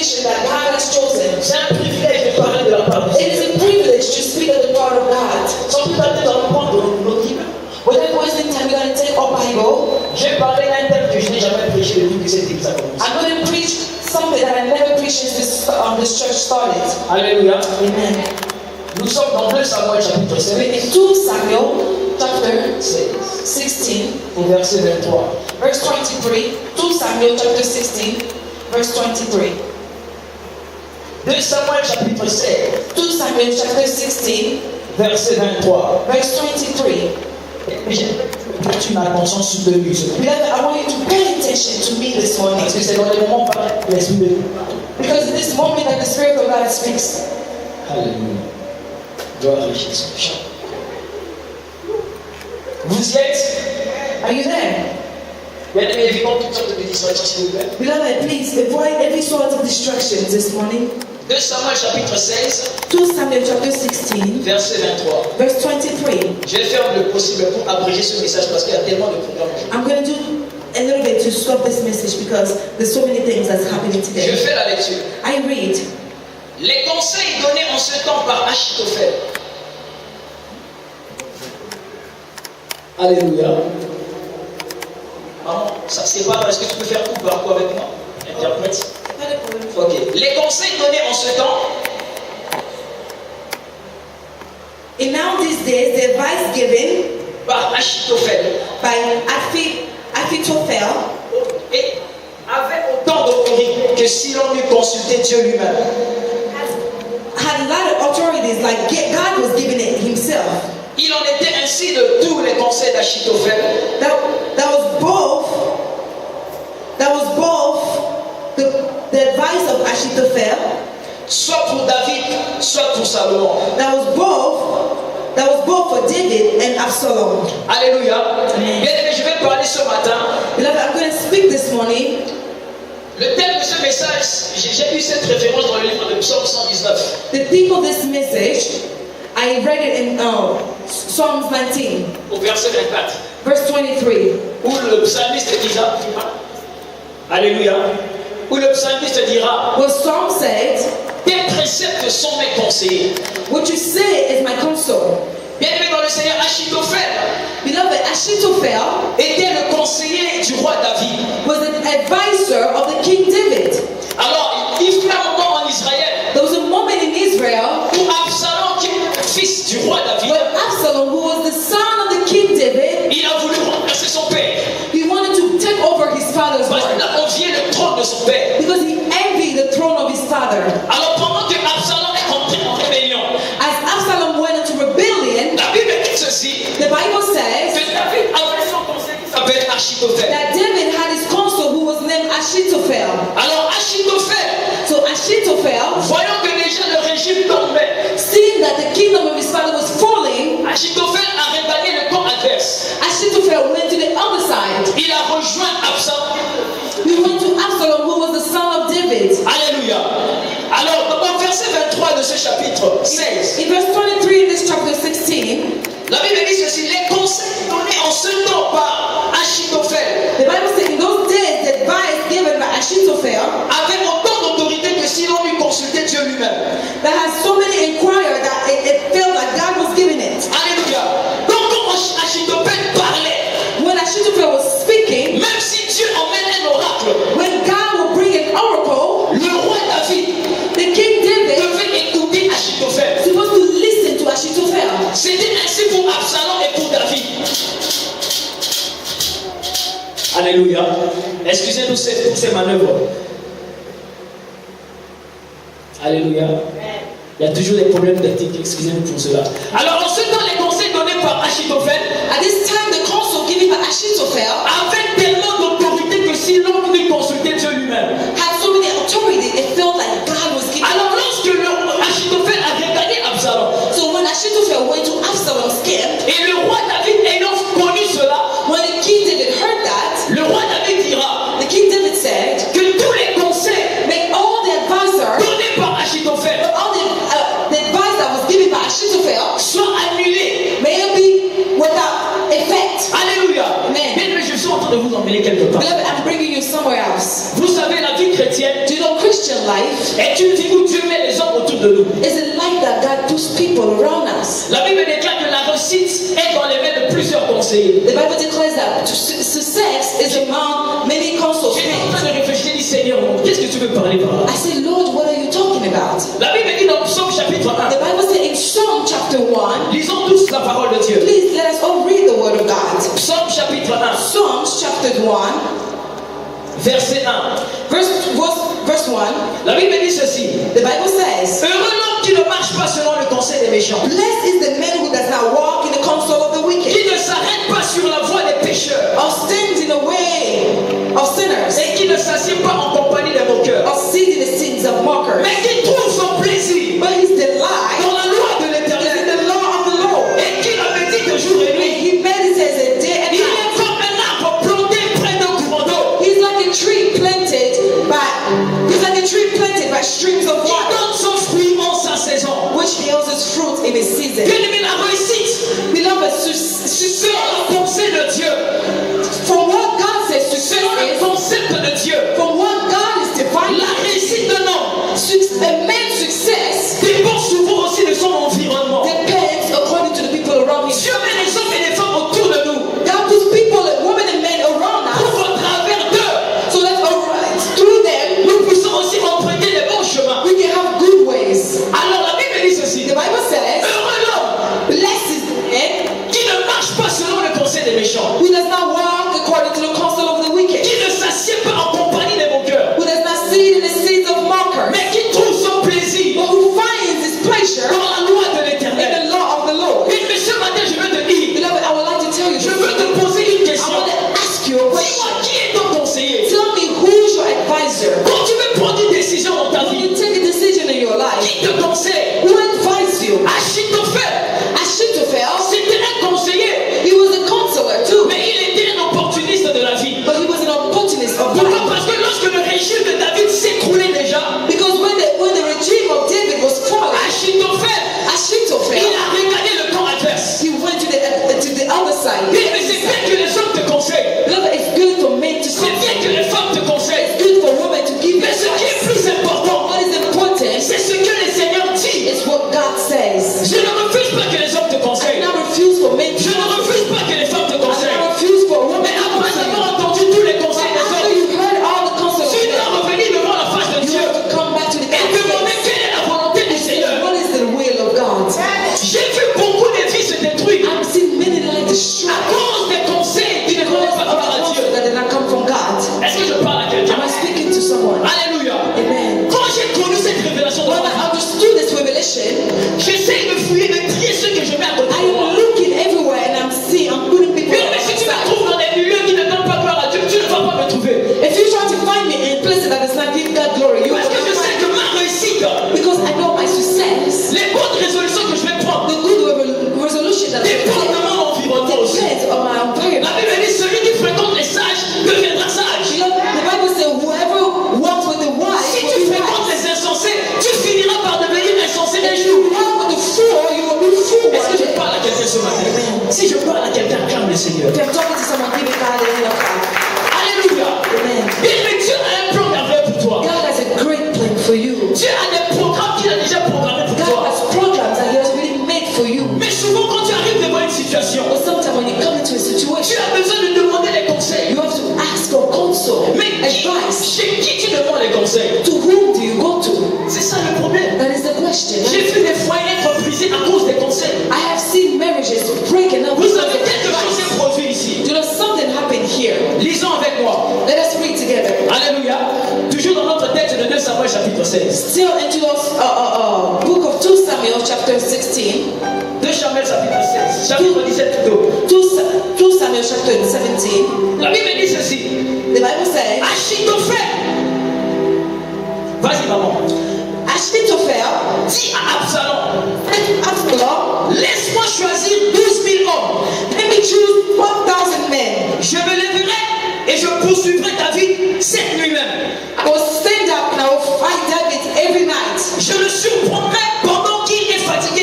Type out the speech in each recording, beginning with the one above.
congregation that God has chosen. C'est un privilège de parler de la part de It Dieu. is a privilege to speak of the part of God. Sans plus tarder, nous allons prendre nos Bibles. Without wasting time, we're going to take our Bible. J'ai parlé d'un thème que je n'ai jamais prêché depuis que cette église a commencé. I'm going to preach something that I never preached since this church started. Alléluia. Amen. Nous sommes dans 2 Samuel chapitre 16. We're in 2 Samuel chapter 16. 16, Au verset 23. verse 23. 2 Samuel chapter 16, verse 23. 2 Samuel chapitre 16. 2 Samuel chapter 16, Verset 23. verse 23. Tu une attention soutenue. Beloved, I want you to pay attention to me this morning. Parce que c'est dans les moments par l'Esprit de Dieu. Because in this moment that the Spirit of God speaks. Alléluia. Gloire à Jésus. Vous y êtes? Are you there? Bien aimé, évitons toutes sortes de distractions, s'il vous plaît. Beloved, please avoid every sort of distractions this morning. 2 Samuel chapitre 16, 2 Samuel chapter 16, verset 23. verse 23. Je vais faire le possible pour abréger ce message parce qu'il y a tellement de programmes. I'm going to do a little bit to stop this message because there's so many things that's happening Je today. fais la lecture. I read. Les conseils donnés en ce temps par Achitophel. Alléluia. Maman, ça c'est pas parce que tu peux faire tout par quoi avec moi? Interprète. Ok. Les conseils donnés en ce temps. And now these days, the advice given Par Achitophel. by Ahithophel Et avait autant d'autorité que si l'on eût consulté Dieu lui-même. had a lot of authorities like God was giving it himself. Il en était ainsi de tous les conseils d'Achitophel. That was both the advice of Ahithophel. Soit pour David, soit pour Salomon. That was both for David and Absalom. Alléluia. Bien aimé, je vais parler ce matin. Beloved, I'm going to speak this morning. Le thème de ce message, j'ai eu cette référence dans le livre de Psaume 119. The theme of this message, I read it in Psalms 19, Au verset 24. verse 23. Où le psalmiste dira, Alléluia. Où le psalmiste dira, What Psalm said, tes préceptes sont mes conseillers. what you say is my counsel. Bien aimé dans le Seigneur, Achitophel Beloved, Ahithophel était le conseiller du roi David. was an advisor of the King David. Alors, il fut un moment en Israël There was a moment in Israel où Absalom, qui est le fils du roi David, where Absalom, who was the son of the King David, il a voulu remplacer son père. he wanted to take over his father's Parce qu'il work a envié le trône de son père. because he envied the throne of his father. Alors, pendant que Absalom est entré en rébellion, As Absalom went into rebellion, la Bible dit ceci, the Bible says que David avait son conseiller qui s'appelle Achitophel. that David had his counsel who was named Ahithophel. Alors, Achitophel, So Ahithophel, voyant que déjà le régime tombait, seeing that the kingdom of his father was falling, Achitophel a regagné le camp adverse. Ahithophel went to the other side. Il a rejoint Absalom. He went to Absalom, who was the son of David. Alléluia. Alors, au verset 23 de ce chapitre 16, In verse 23 in this chapter 16, la Bible dit ceci, les conseils donnés en ce temps par Achitophel the Bible says in those days the advice given by Ahithophel avaient autant d'autorité que si l'on eût consulté Dieu lui-même. that has so many inquired that it felt like God was giving it. Alléluia. Donc, quand Achitophel parlait, When Ahithophel was speaking, même si Dieu emmène un oracle, when God will bring an oracle, le roi David the King David devait écouter Achitophel. is supposed to listen to Ahithophel. C'était ainsi pour Absalom et pour David. Alléluia. Excusez-nous pour ces manœuvres. Alléluia. Il y a toujours des problèmes d'éthique. Excusez-nous pour cela. Alors, en ce temps, les conseils donnés par Achitophel At this time, the counsel given by Ahithophel avaient tellement d'autorité que si l'on pouvait consulter Dieu lui-même. had so many authority, it felt like God was giving. Alors, lorsque Achitophel a regardé Absalom, So when Ahithophel went to Absalom's camp, et le roi David ayant connu cela, when the King David heard that, le roi David dira the King David said, que tous les conseils make all the advisor, donnés par Achitophel all the advice that was given by Ahithophel, soient annulés. may it be without effect. Alléluia. Amen. Bien, mais je suis en train de vous emmener quelque part. Beloved, I'm bringing you somewhere else. Vous savez, la vie chrétienne, Do you know Christian life est une vie où Dieu met les hommes autour de nous. is a life that God puts people around us. La Bible déclare que la réussite est dans les mains de plusieurs conseillers. The Bible declares that success is among many counsels. J'étais en train de réfléchir, dit Seigneur, qu'est-ce que tu veux parler par là? I said, Lord, what are you talking about? La Bible dit dans Psaume chapitre 1. The Bible says in Psalm chapter 1, Lisons tous la parole de Dieu. please let us all read the word of God. Psaume chapitre 1, Psalms chapter 1, verset 1. verse 1, La Bible dit ceci. the Bible says, Heureux l'homme qui ne marche pas selon le conseil des méchants, blessed is the man who does not walk in the counsel of the wicked, qui ne s'arrête pas sur la voie des pécheurs, or stands in the way of sinners, et qui ne s'assied pas en compagnie des moqueurs, or sits in the sins of mockers, mais qui trouve son plaisir but his delight dans la loi de is in l'Éternel, the law of the Lord, et qui la médite jour et and nuit. he meditates a day and Il night. est comme un arbre planté près d'un courant d'eau, He's like a tree planted by streams of qui water, donne son fruit en sa saison. which yields its fruit in its season. Bien-aimé, la réussite, Beloved, c'est la pensée de Dieu, from what God says c'est success le is, concept de Dieu. from what God is defining, La réussite d'un homme a man's success dépend souvent aussi de son environnement. depends according to the people around him. Dieu met les hommes et les femmes autour de nous God puts people, women and men around us, pour qu'au travers d'eux, so that through them nous puissions aussi emprunter les bons chemins. we can have good ways. Alors la Bible dit ceci. The Bible says, Heureux l'homme blessed is the man qui ne marche pas selon le conseil des méchants, who does not walk according to the counsel of the wicked, qui ne s'assied pas en compagnie des moqueurs, who does not sit in the seats of mockers, mais qui trouve son plaisir but who finds his pleasure dans la loi de in l'Éternel. the law of the Lord. Mais ce matin, je veux te dire, Beloved, I would like to tell you je this. veux te poser une I question. want to ask you a Dis-moi, question. qui est ton conseiller? Tell me who's your advisor. Quand tu veux prendre une décision dans ta When vie, you take a decision in your life, qui te conseille? who advises you? Achitophel, Ahithophel, c'était un conseiller, he was a counselor too, mais il était un opportuniste de la vie. but he was an opportunist of Pourquoi? life. Parce que lorsque le régime de David s'écroulait déjà, Because when the regime of David was falling, Achitophel, Ahithophel, il a regardé le camp adverse. he went to the other side. Il dit, mais c'est bien que les hommes te conseillent, Beloved, it's good for men to c'est bien que say, les femmes te conseillent, it's good for women to give you mais ce qui est advice. plus important, What is important c'est ce que le Seigneur dit. is what God says. Je ne refuse pas que les hommes te I conseillent, do not refuse for men to je ne refuse pas que les femmes te I do conseillent, not refuse for women mais to après consent. avoir entendu tous les conseils des After hommes, you heard all the counsel of tu dois men, revenir devant la face de you Dieu have to come back to the et demander face. quelle est la volonté du Seigneur. What is the will of God? J'ai vu beaucoup de vies se détruire I've seen many lives à destroyed cause des conseils qui ne because venaient pas of par the Dieu. counsel that did not come from God. Est-ce que je parle à quelqu'un? Am I speaking to someone? Alléluia. Amen. Quand j'ai connu cette révélation, When I understood this revelation, j'essaie de fouiller, de trier ceux que je mets à côté I de moi. am looking everywhere and I'm putting people Mais si tu me aside. trouves dans des milieux qui ne donnent pas gloire à Dieu, tu ne vas pas me trouver. If you try to find me in places that does not give God glory, you will Parce que je not sais find que ma réussite, me. Because I know my success, les bonnes résolutions que je vais prendre, the good resolution that I dépendent de take, mon environnement aussi. depends on my La environment. Bible dit celui qui fréquente les sages deviendra sage. You know, the Bible says whoever walks with the wise Si will tu be fréquentes wise. les insensés, tu finiras par devenir insensé And un if jour. you walk with the fool, you will be fool. Est-ce que je parle à quelqu'un ce matin? Si je parle à quelqu'un, acclame le Seigneur. If I'm talking to someone, give me God the hand of God. Alléluia. Amen. Bien, mais Dieu a un plan merveilleux pour toi. God has a great plan for you. Dieu a des programmes qu'il a déjà programmés pour God toi. has programs that He has already made for you. Mais souvent, quand tu arrives devant une situation, But sometimes when you come into a tu situation, as besoin de demander des conseils. you have to ask for counsel, Mais advice. chez qui tu demandes les conseils? To whom do you go to? C'est ça le problème. That is the question. J'ai vu des foyers être brisés à cause des conseils. I have seen marriages breaking up. Vous because savez, of quelque chose advice. s'est produit ici. You know, something happened here. Lisons avec moi. Let us read together. Alléluia. Toujours dans notre texte de 2 Samuel chapitre 16. Still into the book of 2 Samuel chapter 16. 2 Samuel chapitre 16. Chapitre 17 plutôt. 2 Samuel chapter 17. La Bible dit ceci. The Bible says, Achitophel. Vas-y maman. Ahithophel Dis à Absalom. Absalom, Laisse-moi choisir 12 000 hommes. let me choose 1,000 men. Je me lèverai et je poursuivrai David cette nuit même. I will stand up and I will fight David every night. Je le surprendrai pendant qu'il est fatigué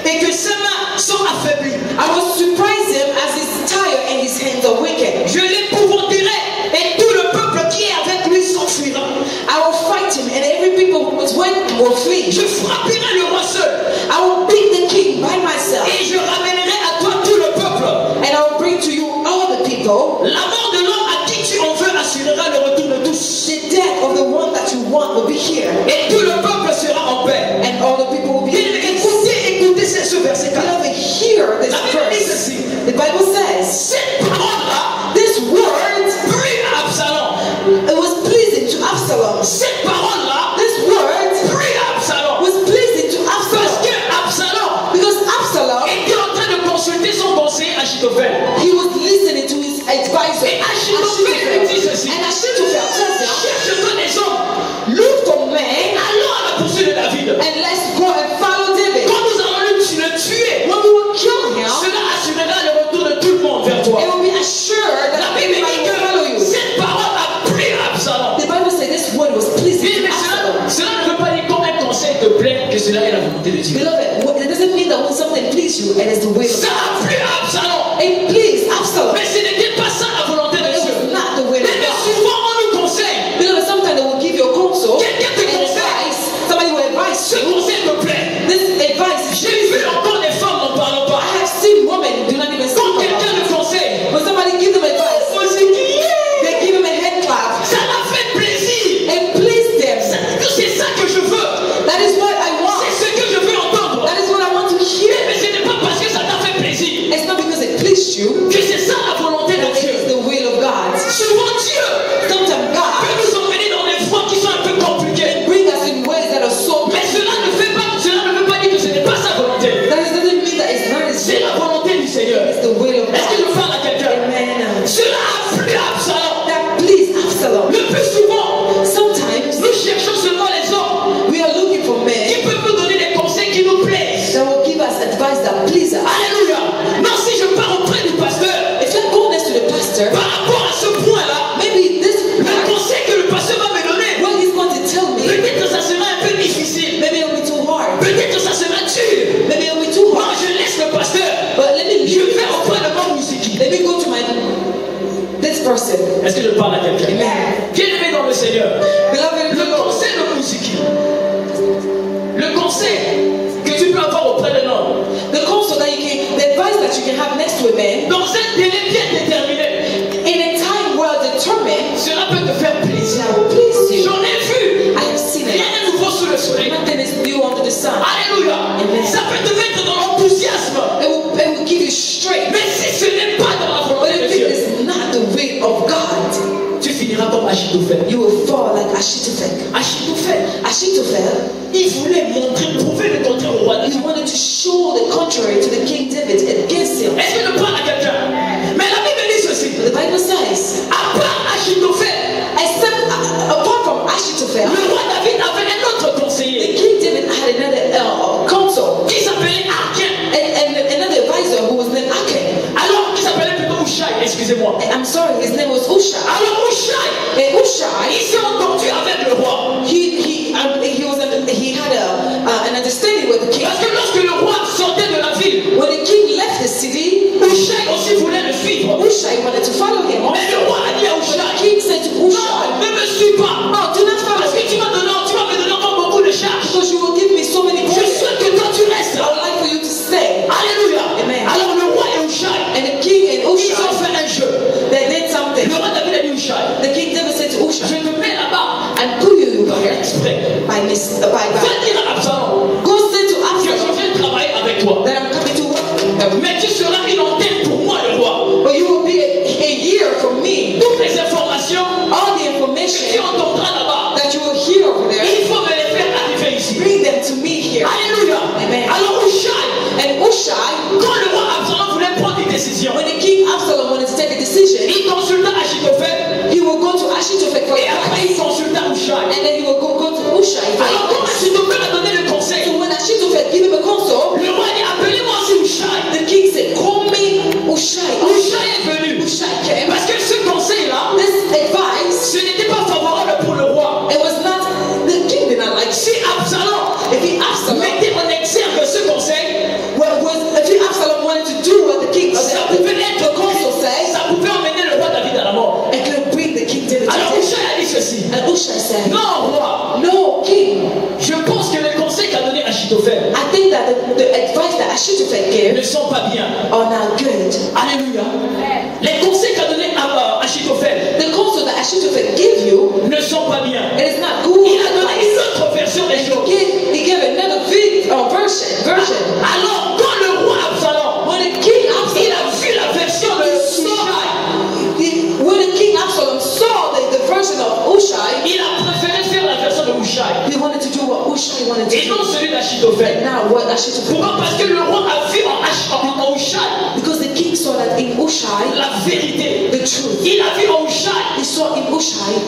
et que ses mains sont affaiblies. I will surprise him as he's tired and his hands are wicked. Je l'épouvanterai et tout le peuple qui est avec lui s'enfuira. I will fight him and every will flee. Je frapperai le roi seul. I will beat the king by myself. Et je ramènerai à toi tout le peuple. And I will bring to you all the people. La mort de l'homme à qui tu en veux assurera le retour de tous. The death of the one that you want will be here. Et tout le peuple sera en paix. And all the people will be in peace. Écoutez ce verset 4. Beloved, hear this La Bible dit verse. ceci. The Bible says, Cette parole-là this word, plut à Absalom. it was pleasing to Absalom. Cette parole-là This word plut à Absalom. was pleasing to Parce Absalom. que Absalom Because Absalom, était en train de consulter son conseiller Achitophel. he was listening to his advisor. Et Achitophel lui dit ceci. And Achitophel tells him, Cherche-toi des hommes. look for men Allons à la poursuite de David. and let's go and follow David. Quand nous allons le tuer, When we will kill him, cela assurera le retour de tout le monde vers toi. it will be assured La that Bible everybody dit will follow que you. cette parole a plu à Absalom. The Bible says this word was pleasing Oui, to mais Absalom. cela ne veut pas dire comme un conseil te plaît que cela est la volonté de Dieu. Beloved, it doesn't mean that when something pleases you, it is the will of Ça a plu à Absalom. God. It pleased Absalom. Mais ce n'était pas ça la volonté de It Dieu. was not the will of Mais God. souvent on nous conseille. Beloved, sometimes they will give you a counsel, Quelqu'un te and conseille. advice. Somebody will advise Ce you. conseil te plaît. This advice is J'ai vu encore des femmes, n'en parlons pas. I have seen women do not even Quand speak quelqu'un about le conseille, it. When somebody give them advice, they give them a hand clap. ça m'a fait plaisir. It pleased them. C'est ça que je veux. That is what I want. C'est ce que je veux entendre. That is what I want to hear. Mais ce n'est pas parce que ça t'a fait plaisir It's not because it pleased you que c'est ça la volonté de that it Dieu. is the will of God. Souvent Dieu Sometimes God peut nous emmener dans des voies qui sont un peu compliquées. bring us in ways that are so. Mais cela ne veut pas dire que ce n'est pas sa volonté. That doesn't mean that it's not His C'est la volonté du Seigneur. It's the will of Est-ce que je God. parle à quelqu'un? Amen. Cela a plu à Absalom. That pleased Absalom. Le plus souvent, Sometimes nous cherchons seulement les hommes we are looking for qui men peuvent nous donner des conseils qui nous plaisent. that will give us advice that please us. Alléluia. Non, si je pars auprès du pasteur, If I go next to the pastor, par rapport à ce point-là, maybe this le conseil que le pasteur va me donner, what he's going to tell me, peut-être que ça sera un peu difficile. maybe it'll be too hard. Peut-être que ça sera dur. Maybe it'll be too Moi, hard. je laisse le pasteur. But let me Je leave. vais auprès de mon musique. Let me go to this person. Est-ce que je parle à quelqu'un? Amen. Bien-aimé dans le Seigneur, Beloved, le conseil de musique, le conseil que tu peux avoir auprès d'un homme, the counsel that you can, the advice that you can have next to a man, dans un délai bien déterminé, in a time well determined, cela peut te faire plaisir. that will please you. J'en ai vu. I have seen Rien it. n'est nouveau sous le soleil. Nothing is new under the sun. Alléluia. Amen. Ça peut te mettre dans l'enthousiasme. It will give you strength. Mais si ce n'est pas dans la But volonté de if it Dieu, is not the will of God, tu finiras comme Achitophel. you will fall like Achitophel. Achitophel, Achitophel, il voulait prouver le contraire au roi David. he wanted to show the contrary to the King David against him. Est-ce que je parle à quelqu'un? Mais la Bible dit ceci. But the Bible says, À part Achitophel, except apart from Achitophel, le roi David avait un autre the conseiller King David had another counsel qui s'appelait Arkien. and another advisor who was named Akin. Alors, qui s'appelait plutôt Ushai, excusez-moi. I'm sorry, his name was Ushai. Alors, Ushai, And Ushai, il s'est entendu avec le roi. he had an understanding with the king. Parce que lorsque le roi sortait de la ville, When the king left the city, Ushai aussi voulait le suivre. Ushai wanted to follow him. Mais le roi a dit à But the Ushai, king said to non, Ushai, ne me suis pas. "Oh, do not follow Parce que me, tu vas me donner encore beaucoup de charges. because you will give me so many Je points. souhaite que toi tu restes. I would like for you to stay." Alléluia. Amen. Alors le roi et Ushai, And the king and ils ont Ushai, fait un jeu. they did something. Le roi David a dit Ushai, The king David said to je Ushai, te mets là-bas "And put you par here exprès. by Va dire à Absalom Go say to que je Absalom viens travailler avec toi. that I'm coming to work with them. Mais tu seras une antenne pour moi, le roi. But you will be a year from me. Toutes les informations All the que tu information entendras là-bas, that you will hear over there, il faut me les faire arriver ici. bring them to me here." Alléluia. Amen. Alors Ushai, And Ushai, quand le roi Absalom voulait prendre une décision, when the king Absalom wanted to take a decision, il consulta Achitophel he will go to Achitophel for et après il advice. consulta Ushai. And then he will go to Ushai for Alors quand advice. Achitophel a donné le conseil, So when Achitophel gave him a counsel, le roi dit appelez-moi aussi Ushai. the king said, "Call me Ushai." Ushai est venu. Ushai came. Parce que ce conseil-là, This advice, ce n'était pas favorable pour le roi. it was not, the king did not like Si Absalom If he Absalom, mettait en exergue ce conseil, if Absalom wanted to do what the king ça said, pouvait the être counsel says, ça pouvait emmener le roi David à la mort. it could bring the king David to Alors death. Ushai a dit ceci. And Ushai said, Non, roi, "No, king, je pense que d'Achitophel I think that the advice that Achitophel gave ne sont pas bien. are not good. Alléluia. Les conseils qu'a donné Achitophel The counsel that Achitophel gave you, ne sont pas bien. it is not good. Il a donné une autre version des choses. He gave another version. Alors, quand le roi Absalom, When the king il Absalom a vu la version de Hushai, when the king Absalom saw the version of Hushai, il a préféré faire la version de Hushai he wanted to do what Hushai wanted to et do. non celui d'Achitophel. Now what Achitophel? Pourquoi? Parce que le roi a vu en Hushai Because the king saw that in Hushai, la vérité. the truth. Il a vu en Hushai He saw in Hushai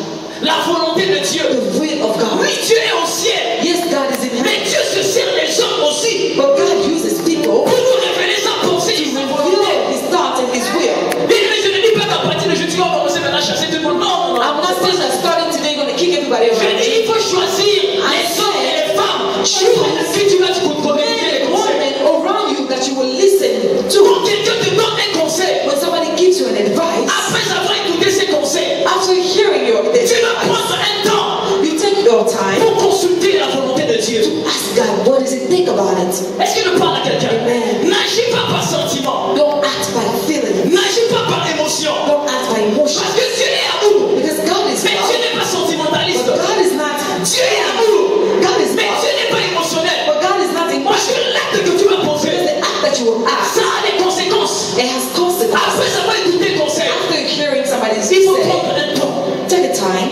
la volonté de Dieu. the will of God. Oui, Dieu est au ciel, Yes, God is in heaven, mais Dieu se sert des hommes aussi but God uses people pour nous révéler sa pensée et sa to volonté. reveal His thoughts and His will. Mais je ne dis pas qu'à partir de jeudi, on va commencer maintenant à chasser tout le monde. Non, non, non. I'm not saying that starting today you're going to kick everybody Je around. dis, il faut choisir les hommes et les femmes qui tu vas te communiquer les conseils. Women around you that you will listen to. Quand quelqu'un te donne un conseil, When somebody gives you an advice, après avoir écouté ces conseils, after hearing your tu vas advice, prendre un temps you take your time pour consulter la volonté de Dieu. to ask God, what does He think about it? Est-ce que je parle à quelqu'un? Amen. N'agis pas par sentiment, Don't act by feeling. n'agis pas par émotion, Don't act by emotion. parce que Dieu est amour, Because God is mais Dieu love. n'est pas sentimentaliste. But God is not. Dieu est amour, God is mais Dieu love. n'est pas émotionnel. But God is not Parce emotional. que l'acte que tu vas poser, The act that you will act, ça a des conséquences. it has consequences. Après avoir écouté le conseil, After hearing somebody's il faut say, prendre un temps. take a time.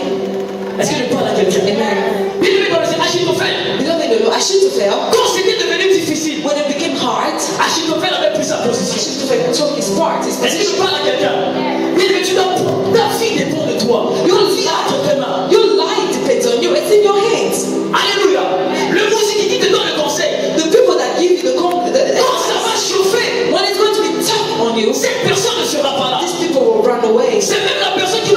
Est-ce que je parle à quelqu'un? Amen. Bien aimé dans le Seigneur, Achitophel, Beloved in the Lord, Achitophel, quand c'était devenu difficile, when it became hard, Achitophel avait pris sa position. Achitophel took his part, his Est-ce que je position. parle à quelqu'un? Bien aimé, tu dois prendre. Ta vie dépend de toi. Your vie est entre tes mains. Your life depends on you. It's in your hands. Alléluia. Le musique qui te donne le conseil, The people that give you the quand ça va chauffer, when it's going to be tough on you, cette personne ne sera pas là. these people will run away. C'est même la personne qui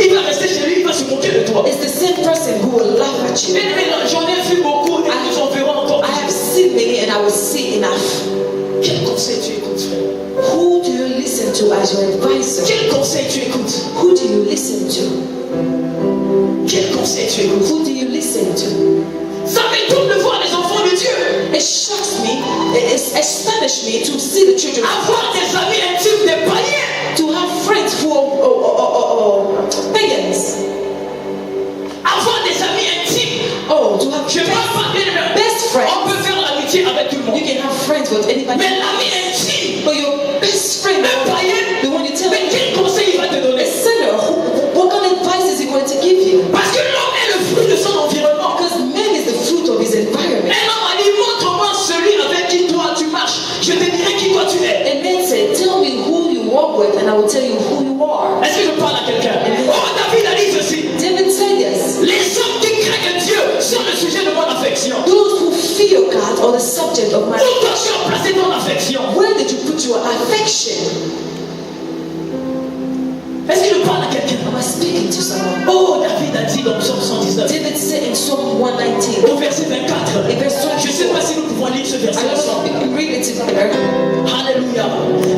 va rester chez lui, il va se moquer de toi. It's the same person who will laugh at you. Bien aimé, j'en ai vu beaucoup et nous en verrons encore. I have seen many and I will see enough. Quel conseil tu écoutes, frère? Who do you listen to as your advisor? Quel conseil tu écoutes? Who do you listen to? Quel conseil tu écoutes? Who do you listen to? Ça m'étonne de voir les enfants de Dieu It shocks me, it astonishes me to see the children avoir des amis intimes des païens, to have friends who are pagans. avoir des amis intimes. Oh, to have Je ne parle pas bien aimé. best friends. On peut faire l'amitié avec tout le monde. You can have friends with anybody. Mais l'ami intime, But your best friend, un païen, the one you tell mais quel conseil il va te a donner? sinner, what kind of advice is he going to give you? Parce que l'homme est le fruit de son environnement. Because man is the fruit of his environment. Un homme a dit, montre-moi celui avec qui toi tu marches. Je te dirai qui toi tu es. And man said, tell me who you walk with and I will tell you who you are. Est-ce que je parle à quelqu'un? Oh, David a dit ceci. David said yes. Les hommes qui craignent Dieu sont le sujet de mon affection. Those who fear God are the subject of my. Où toi tu as placé ton affection? Where did you put your affection? Est-ce que je parle à quelqu'un? Am I speaking to someone? Oh, David a dit dans Psaume 119, David said in Psalm 119, au verset 24. in verse Je ne sais 24, pas si nous pouvons lire ce I verset don't know ensemble. if we can read it together. Alléluia.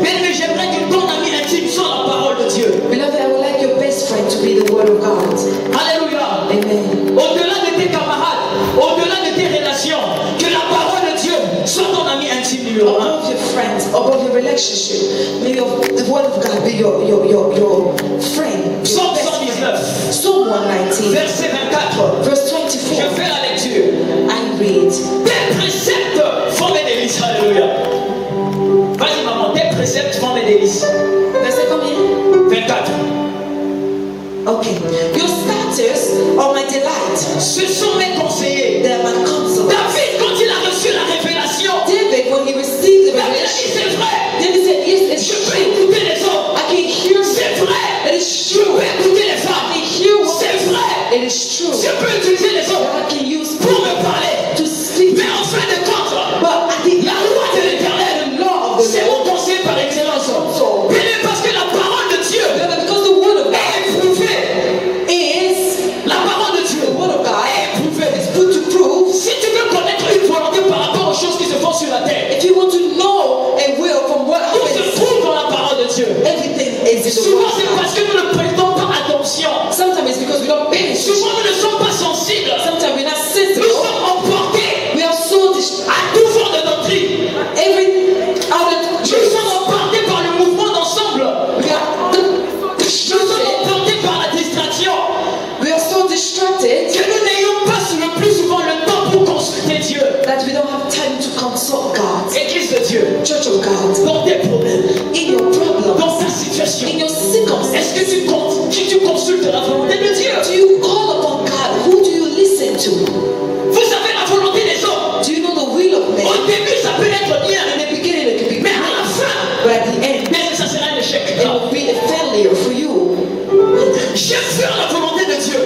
Bien aimé, j'aimerais que ton ami intime soit la parole de Dieu. Beloved, I would like your best friend to be the word of God. Alléluia. Amen. Au-delà de tes camarades, au-delà de tes relations, que la parole de Dieu soit ton ami intime numéro un. Above your friends, above your relationship, may the word of God be your friend. Your Psaume best friend. 119, Psalm 119, verset 24. verse Je 24. fais la lecture. I read. Tes préceptes font mes délices. Alléluia. Vas-y maman, tes préceptes font mes délices. Verset combien? 24. Okay. Your statutes are my delight. Ce sont mes conseillers. They are my counsel. David, quand il a reçu la révélation, David, when he received the David a dit revelation, c'est vrai. David said, yes, it's Je peux true. écouter les hommes. I can hear C'est vrai. it is Je true. peux écouter les I femmes. can hear what C'est vrai. it is true. Je peux utiliser les hommes I can use pour me parler. to speak. Mais en fin de compte, But I think la loi de l'éternel, the law of the c'est mon Lord. conseil par excellence. So, Bien, parce que la parole de Dieu because the word of God est éprouvée. is La parole de Dieu the word of God est éprouvée. être bien. In the beginning, it could be Mais à great, la fin, but at the end, ça sera un échec. it will be a failure for you. J'aime faire la volonté de Dieu.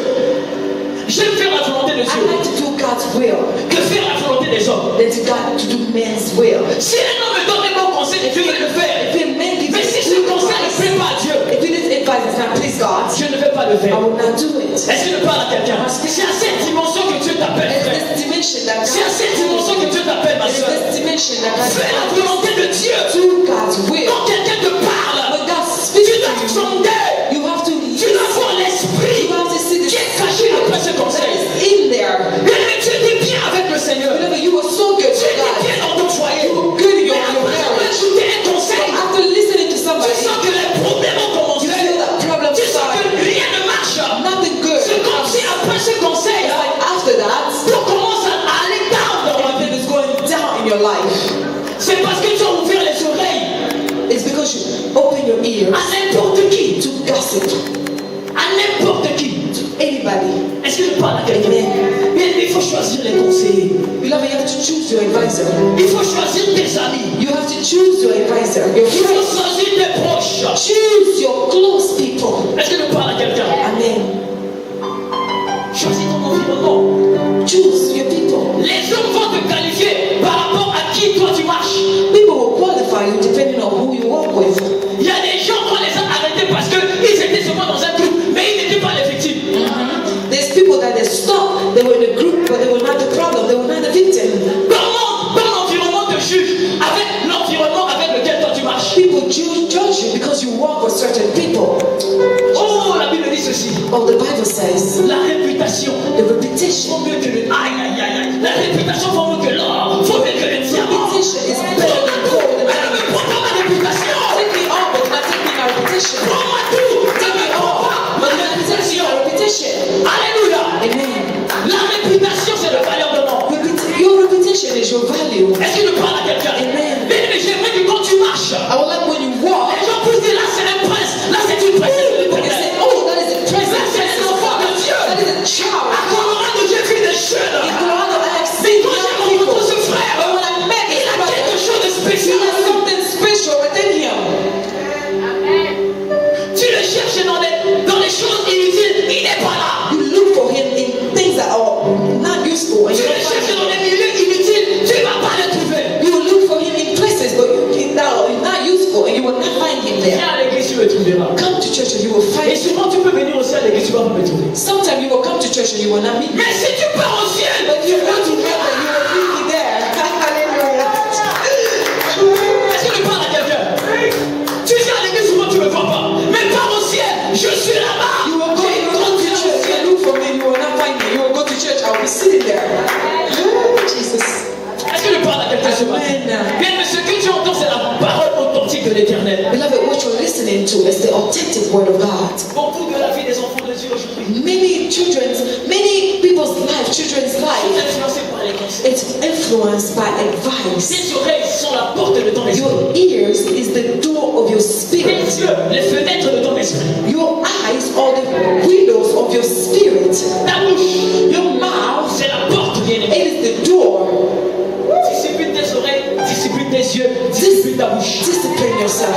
J'aime faire la volonté de I Dieu. like to do God's will Que faire la volonté des hommes. than to do man's will. Si un homme me donne un bon conseil, Dieu va le faire. If a man gives Mais si me ce good conseil ne advice, plaît pas à Dieu, if this advice does not please God, je ne vais pas le I faire. will not do it. Est-ce que je parle à quelqu'un? C'est à cette dimension que Dieu t'appelle, It's frère. this dimension that C'est à cette dimension que Dieu t'appelle, ma it's soeur. this dimension that God Fais la volonté de Dieu. do God's will. Quand quelqu'un te parle, When God tu speaks dois to you, sonder. you have to Tu dois voir l'esprit you have to see the qui est caché après ce that conseil. is in there. Et tu étais bien avec le Seigneur. Whenever you were so good Tu to étais God, bien dans ton foyer. you were good in Mais your après avoir marriage. écouté un conseil, After listening to tu somebody, sens que les problèmes ont you commencé. feel that problem Tu sens start. que rien ne marche. Nothing good. C'est comme si après ce conseil, It's like after that, tout commence à aller down dans la vie. everything is going down in your life. C'est parce que tu as ouvert les oreilles It's because you open your ears à n'importe qui. to gossip, À n'importe qui. to anybody. Est-ce que je parle à quelqu'un? Amen. Bien, il faut choisir les conseillers. Beloved, you have to choose your advisor. Il faut choisir tes amis. You have to choose your advisor, your Il faut friends. choisir tes proches. Choose your close people. Est-ce que je parle à quelqu'un? Amen. Choisis ton environnement. Choose your people. Les hommes vont te qualifier par rapport à qui toi tu marches. People will qualify you depending on who you work with. Il y a des gens qu'on les a arrêtés parce qu'ils étaient seulement dans un groupe, mais ils n'étaient pas les victimes. There's people that they stopped, they were in a group, but they were not the problem, they were not the victim. Comment l'environnement te juge avec l'environnement avec lequel toi tu marches? People judge you because you work with certain people. Oh, la Bible dit ceci. Oh, the Bible says La réputation the reputation. vaut mieux que le aïe. La réputation vaut mieux que l'or, vaut mieux que le diamant. Reputation is better than gold and Mais ne diamond. me prends pas ma réputation. Take me all, but not take me my reputation. Prends-moi tout. Ne Take me me prends all, pas ma but not take me réputation. my reputation. Alléluia. Amen. La réputation, c'est la valeur de l'homme. Your reputation is your value. Est-ce que je parle à quelqu'un? Amen. Mais j'aimerais que quand tu marches, I would like when you walk, les gens puissent dire là c'est un prince, là c'est une princesse de you l'éternel. say, oh, that is a present. Là c'est un enfant de Dieu. That is a child. À Colorado, j'ai vu des jeunes. In Colorado, I have Mais seen quand j'ai young people. rencontré ce frère, But when I met il this a quelque brother, chose de he spécial. has something special within him. Tu le cherches dans les choses inutiles, il n'est pas là. You look for him in things that are not useful, and Tu you le don't cherches find him. dans les milieux inutiles, tu ne vas pas le trouver. You will look for him in places, but that are not useful, and you will not find him there. Viens à l'église, tu le trouveras. Come to church and you will find Et him. souvent, tu peux venir aussi à l'église, tu vas pas me trouver. Sometimes you will come to church and you will not meet me. Mais si tu pars au ciel, But you go to heaven, you will meet me there. Hallelujah. est-ce que tu parles à quelqu'un? Tu viens à l'église, souvent tu ne me vois pas. Mais pars au ciel, je suis là-bas. You will go, J'ai you will come to continué au church ciel. and look for me, you will not find me. You will go to church, I will be sitting there. Oh, Jesus. Est-ce que je parle à quelqu'un ce matin? Amen. Bien, mais ce que tu entends, c'est la parole authentique de l'éternel. Beloved, what you're listening to is the authentic word of God. Beaucoup de la vie des enfants de Dieu aujourd'hui Many people's life, children's sont life, influencés par les conseils. it's influenced by advice. Tes oreilles sont la porte de ton esprit. Your ears is the door of your Tes spirit. yeux, les fenêtres de ton esprit. Your eyes are the windows of your spirit. Ta bouche, Your mouth, c'est la porte bien aimée. it is the door. Discipline tes oreilles, discipline tes yeux, discipline ta bouche. Discipline yourself.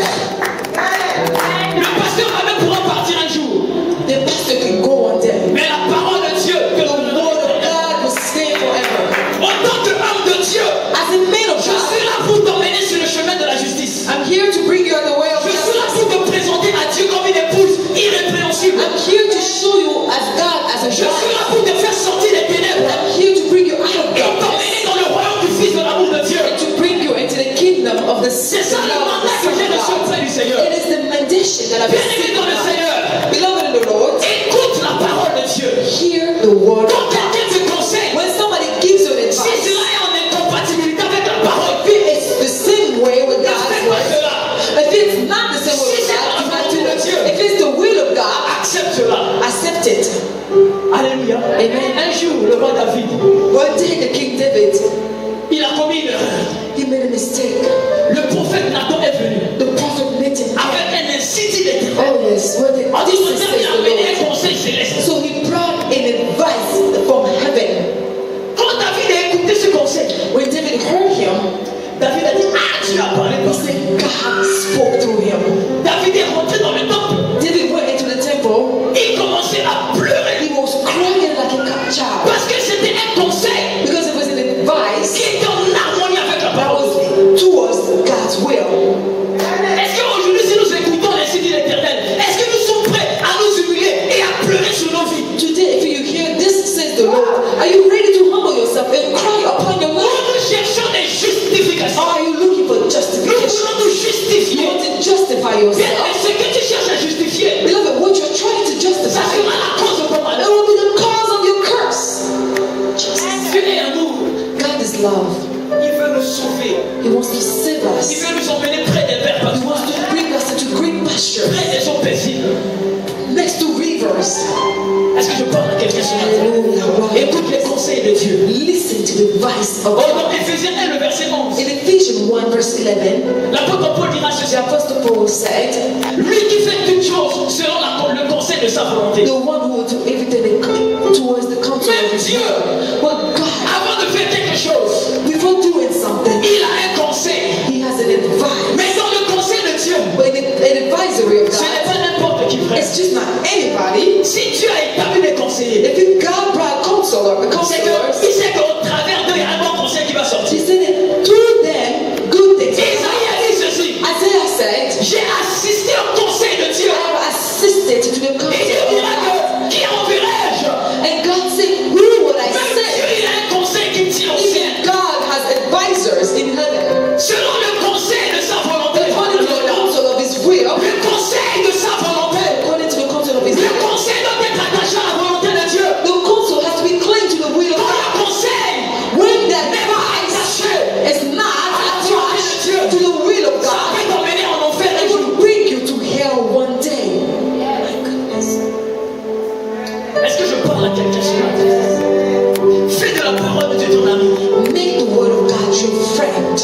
Le pasteur va même pouvoir partir un jour. The pastor can go one day. Mais la parole de Dieu, que The word of God will stay forever. en tant qu'homme de Dieu, As a man of je God, suis là pour t'emmener sur le chemin de la justice. I'm here to bring you on the way of Je suis là justice. pour te présenter à Dieu comme une épouse irrépréhensible. I'm here to show you as God, as a Je suis child. là pour te faire sortir des ténèbres I'm here to bring you out of et darkness t'emmener dans le royaume du Fils de l'amour de Dieu. and to bring you into the kingdom of the C'est ça Son le of mandat que j'ai reçu auprès du Seigneur. It is the mandation that I've Bien-aimé received. dans le Seigneur, Beloved in the Lord, écoute la parole de Dieu. hear the word Quand of God. quelqu'un te conseille, When somebody gives you si advice, cela est en incompatibilité avec la parole, if it is the same way with ne God's fais pas word, cela. if it's not the same way with God, do not do it. If it's the will of God, Accepte cela. accept it. Alléluia. Amen. Un jour, le roi David, One day the King David, il a commis une erreur. he made a mistake. Le prophète Nathan est venu The prophet met him. avec un incite d'éternel. Oh yes, what the, En this disant, is il says a the amené un Lord. conseil céleste. So he brought an advice from heaven. Quand David a écouté ce conseil, When David heard him, David a dit, ah, Dieu a parlé He par lui. said God spoke through him. David est rentré dans le temple. David went into the temple. Il commençait à pleurer. He was crying like a child Parce que c'était un conseil because it was an advice qui était en harmonie avec la that parole. was towards God's will. Est-ce qu'aujourd'hui, si nous écoutons les signes de l'Éternel, est-ce que nous sommes prêts à nous humilier et à pleurer sur nos vies? Today, if you hear this, says the Lord, are you ready to humble yourself and cry upon your Nous, life? nous cherchons des justifications. Or are you looking for Nous justification? voulons nous You justifier. want to justify Bien, yourself? mais ce que tu cherches à justifier, Beloved, what you're trying to ça justify, sera la cause de ton it malheur. will be the cause of your curse. Dieu est amour. God is love. Il veut nous sauver. He wants to save Il us. veut nous emmener près des verts He pâturages, wants to bring us into green pasture, près des eaux paisibles. next to rivers. Est-ce que je parle à quelqu'un ce matin? Hallelujah. Écoute les conseils de Dieu. Listen to the advice of Oh, God. dans Éphésiens 1, le verset 11, In Ephesians 1 verse 11, l'apôtre Paul dira ceci. the Apostle Paul said, Lui qui fait toutes choses selon le conseil de sa volonté. the one who will do everything towards the counsel of his Dieu, will. But God, avant de faire quelque chose, before doing something, il a un conseil. he has an advice. Mais dans le conseil de Dieu, But an advisory of ce n'est God, pas n'importe qui frère. it's just not anybody. Si Dieu a établi des conseillers, If God brought counselor, the c'est counselors, qu'il sait qu'au travers d'eux, il y a un bon conseil qui va he sortir. said that through them, good things. Isaïe a dit ceci. Isaiah said, J'ai assisté au conseil de Dieu. I have assisted to the Et counsel Dieu of dira God. que, qui enverrai-je? And God said, who would I Même Dieu, send? il a un conseil qui tient au ciel. Even God has advisors in heaven. Selon le conseil de sa volonté. According to the counsel of his will, Le conseil de sa volonté. according to the counsel of his Le will, conseil doit être attaché à la volonté de Dieu. the counsel has to be clean to the will of Quand God. le conseil When that n'est pas advice attaché, is not attached to the will of ça God, peut t'emmener en enfer un it jour. will bring you to hell one day. Est-ce que je parle à quelqu'un ce matin? Fais de la parole de Dieu ton ami. Make the word of God your friend.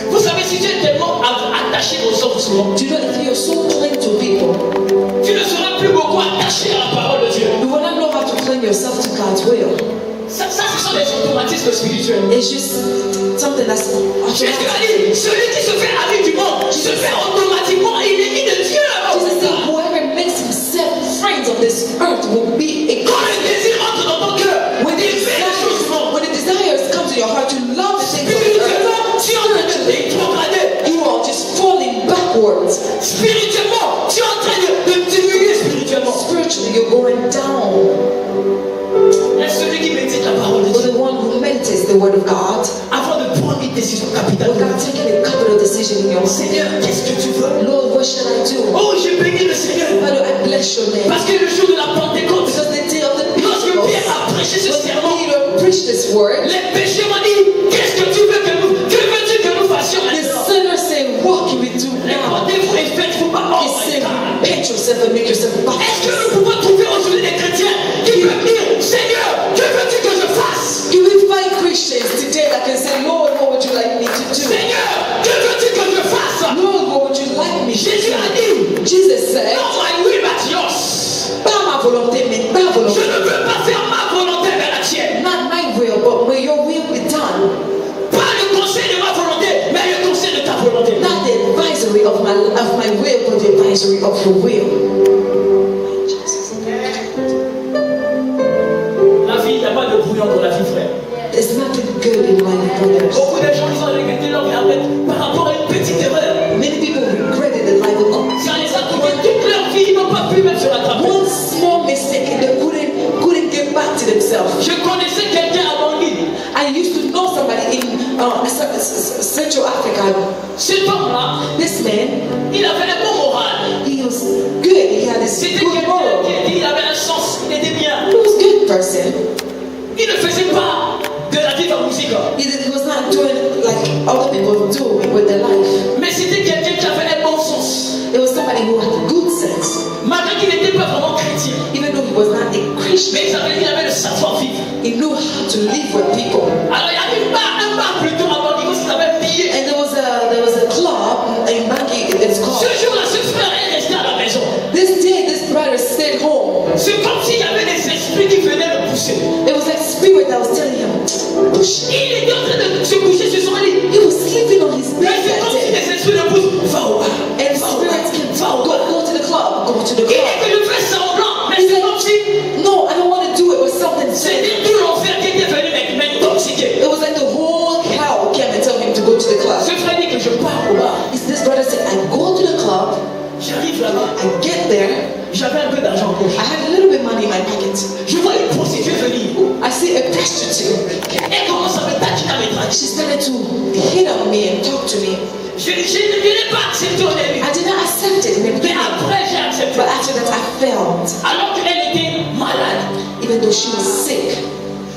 Vous savez, si tu es tellement attaché aux hommes souvent, Do you know if you're so clean to people, tu ne seras plus beaucoup attaché à la parole de Dieu. you will not know how to clean yourself to God's will. Ça, ce sont des automatismes spirituels. It's just something that's Jésus a automatic. dit, celui qui se fait ami du monde, se fait automatiquement ennemi de Dieu. Jesus said, whoever makes himself friends of this earth will be a Quand le désir entre dans ton cœur, when il fait les choses du monde. the desires come to your heart to love the things of the Spirituellement, earth, tu es en train de rétrograder. you are just falling backwards. Spirituellement, tu es en train de diminuer spirituellement. Spiritually, you're going down. Et celui qui médite la parole de But Dieu, the one who meditates the word of God, avant de prendre une décision capitale, without taking a capital decision in your life, Seigneur, qu'est-ce que tu veux? Lord, what shall I do? Oh, j'ai béni le Seigneur. Father, I bless your name. Parce que le jour de la Pentecôte, Because the day of the lorsque Pentecost, Pierre a prêché ce when serment, Peter preached this word, les péchés m'ont dit, qu'est-ce que tu veux que nous fassions the maintenant? sinner said, what can we do now? Répondez-vous et faites-vous pas. He Oh my said, God. repent yourself and make yourself Est-ce que baptized. nous pouvons trouver aujourd'hui des chrétiens qui peuvent dire, Seigneur, que veux-tu que je fasse? Can we find Christians today that can say, Lord, what would you like me to do? Seigneur, que veux-tu que je fasse? Lord, what would you like me to Jésus a do? dit, Jesus said, not my will but yours. pas ma volonté, mais ta Je volonté. ne veux pas faire ma volonté mais la tienne. Not my will, but may your will be done. Pas le conseil de ma volonté, mais le conseil de ta volonté. Not the advisory of my will, but the advisory of your will. La vie, il n'y a pas de brouillon dans la vie, frère. There's nothing good in life, brothers. Beaucoup de gens, ils ont regretté leur vie en fait, par rapport à une petite erreur. Many people regretted the life of God. Ça les a coûté toute leur vie, ils n'ont pas pu même se rattraper. One small mistake and they couldn't get back to themselves. Je connaissais quelqu'un à Bangui. I used to know somebody in Central Africa. Cet homme-là, This man, il avait un bon moral. he was good. He had this C'était good quelqu'un moral. qui il avait un sens, il était bien. He was a good person. Il ne faisait pas de la vie de musique. He was not doing like other people do with their life. Mais c'était quelqu'un qui avait un bon sens. It was somebody who had good sense. Malgré qu'il n'était pas vraiment chrétien. Even though he was not a Christian, Mais il avait le savoir-vivre. he knew how to live with people. Alors il y avait un bar plutôt à Bangui, parce qu'il avait pillé. And there was a club in Bangui. It's called. Ce jour-là, ce frère est resté à la maison. This day, this brother stayed home. C'est comme s'il y avait des esprits qui venaient le pousser. It was like spirit that was telling him, push. Il était en train de se coucher sur son lit. She started to hit on me and talk to me. Je n'ai pas accepté au début. I did not accept it in the Mais beginning. après, j'ai accepté. But after that, I felt, Alors qu'elle était malade, even though she was sick,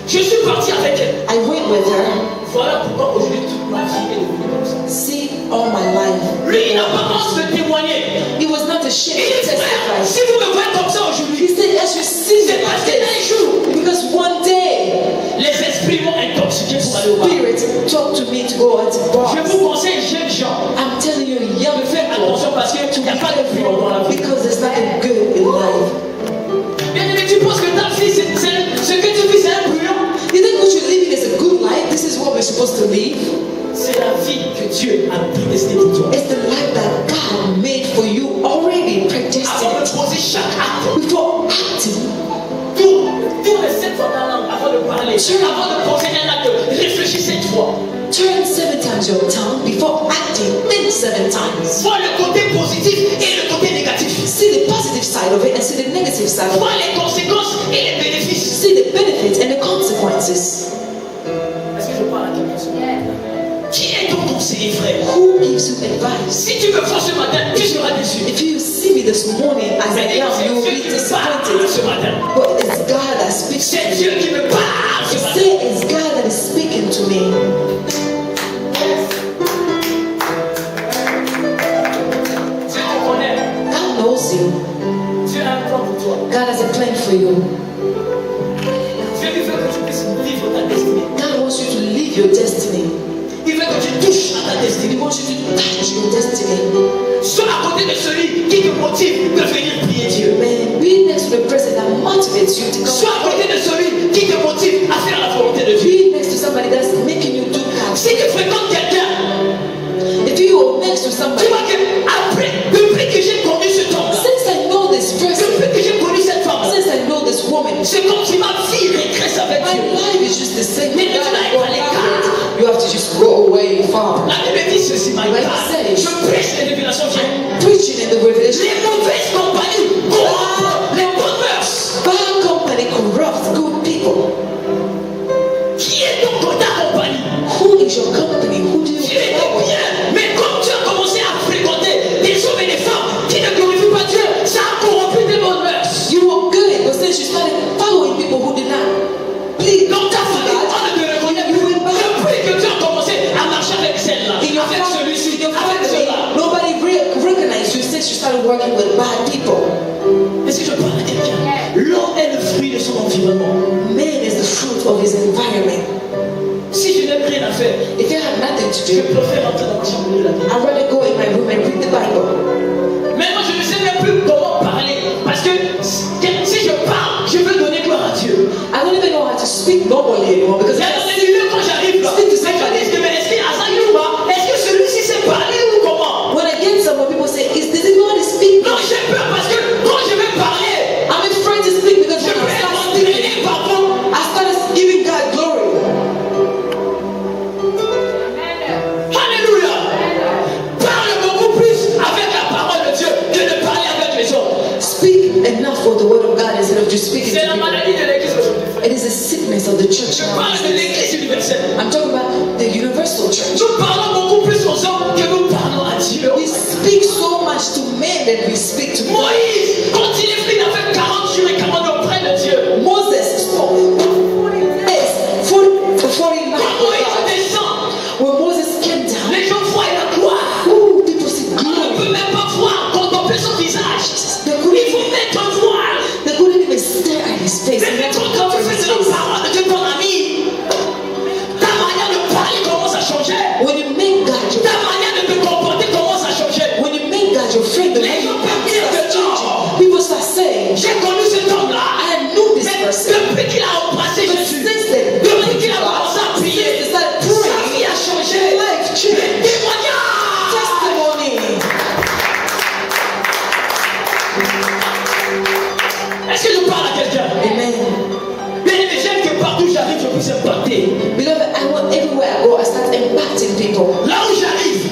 je suis parti avec elle. I went with her. Voilà pourquoi aujourd'hui toute ma vie est devenue comme ça. See, all my life. Lui, il n'a pas honte de témoigner. He was not ashamed Il to dit, frère, testify. si vous me voyez comme ça He aujourd'hui, said, as you see c'est me parce like que un this, jour, because one day, les esprits m'ont intoxiqué pour aller au bar. Spirit talked to me to go out to Je bars. vous conseille, jeunes gens, I'm telling you, young de faire people, attention parce qu'il n'y a pas de plus dans la vie. because there's nothing good in life. Bien aimé, tu penses que ta fille, ce que tu vis, c'est un brouillon? You think what you're living is a good life? This is what we're supposed to live. C'est la vie que Dieu a prédestinée pour toi. It's the life that God made for you already, Avant de predestined. poser chaque acte, Before acting, tourne 7 fois ta langue avant de parler. Avant de poser un acte, réfléchis 7 fois. turn 7 times your tongue. Before acting, think 7 times. Vois le côté positif et le côté négatif. See the positive side of it and see the negative side of it. Vois les conséquences et les bénéfices. See the benefits and the consequences. Est-ce que je parle à quelqu'un ce matin? Qui est ton conseiller, frère? Who gives you advice? Si tu me vois ce matin, tu seras déçu. If you see me this morning as I am, you will be C'est Dieu qui me parle disappointed. ce matin. But it's God that speaks to C'est me. Dieu qui me parle ce matin. Say it's God that is speaking to me. Dieu te connaît. God knows you. Dieu a un plan pour toi. God has a plan for you. Dieu veut que tu puisses vivre ta destinée. God wants you to live your destiny. Il veut que tu touches à ta He destinée. wants you to touch your destiny. Sois à côté de celui qui te motive de venir prier Dieu. Man, be next to the person that motivates you to Sois come. à côté de celui qui te motive à faire la volonté de Dieu. Be next to somebody that's making you do God. Si tu fréquentes quelqu'un, If you are next to tu somebody, vois que après, depuis que j'ai connu cet homme-là, since I know this person, depuis que j'ai connu cette femme-là, since I know this woman, c'est comme si ma vie régresse avec my Dieu. life is just the same. Mais God tu n'as has gone pas les backward. You have to just go away far. La Bible dit ceci, my Like God. I said, Je prêche les révélations viennent. Preaching in the revelation. Les mauvaises compagnies corrompent les bonnes mœurs. Bad company corrupts good people. Qui est ton ta compagnie? Who is your company? Who do you Tu étais follow? bien, mais comme tu as commencé à fréquenter des hommes et des femmes qui ne glorifient pas Dieu, ça a corrompu tes bonnes mœurs. You were good, but since you started following people who did not please Donc ta famille, on ne te reconnaît plus. Depuis que tu as commencé à marcher avec celle-là, in your avec celui-ci, avec family, cela. nobody recognized you since you started working with bad people. Est-ce que je parle à quelqu'un? L'homme est le fruit de son environnement. Man is the fruit of his environment. Si je n'ai rien à faire, If you have nothing to je do, préfère rentrer dans ma chambre de la vie. I'd rather go in my room and read the Bible. Maintenant, je ne sais même plus comment parler. Parce que si je parle, je veux donner gloire à Dieu. I don't even know how to speak normally anymore because Il y a dans les milieux, quand j'arrive là, Speak to les gens somebody. disent que mais est-ce qu'il y a Azaï ou pas? Est-ce que celui-ci sait parler ou comment? when I get somewhere, people say, does he know how to speak? Non, j'ai peur parce que quand je vais parler, I'm afraid to speak because je when peux I être start entraîné speaking, par vous. I started giving God glory. Alléluia. Parle beaucoup plus avec la parole de Dieu que de parler avec les autres. Speak enough for the word of God instead of just speaking C'est to la people. maladie de l'église aujourd'hui. It is a sickness of the church Je parle de now. l'église universelle. I'm talking about the universal church. Nous parlons beaucoup plus aux hommes que nous parlons à Dieu. We speak so much to men than we speak to God. Moïse, quand il est venu, il a fait 40 jours et 40 nuits auprès de Dieu. Moses spoke 40 days, 49 Quand Moïse descend, When Moses came down, les gens voient la gloire. ooh, people see On ne glory. peut même pas voir, contempler son visage. They Il couldn't, faut mettre un voile. they couldn't even stare at his face. They Mais had to quand cover tu his fais de la face. parole de Dieu ton ami, ta manière de parler commence à changer. When you make God your Ta manière de te comporter commence à changer. when you make God your friend, the way you act starts changing. People start saying, J'ai connu cet homme-là. I knew this Mais person. depuis qu'il a embrassé But Jésus, since then, depuis qu'il a commencé à prier, since they started sa praying, vie a changé. life changed. Témoignage. Testimony. Est-ce que je parle à quelqu'un? Amen. Bien aimé, j'aime que partout où j'arrive, je puisse impacter. Beloved, I want everywhere I go, I start impacting people. Là où j'arrive,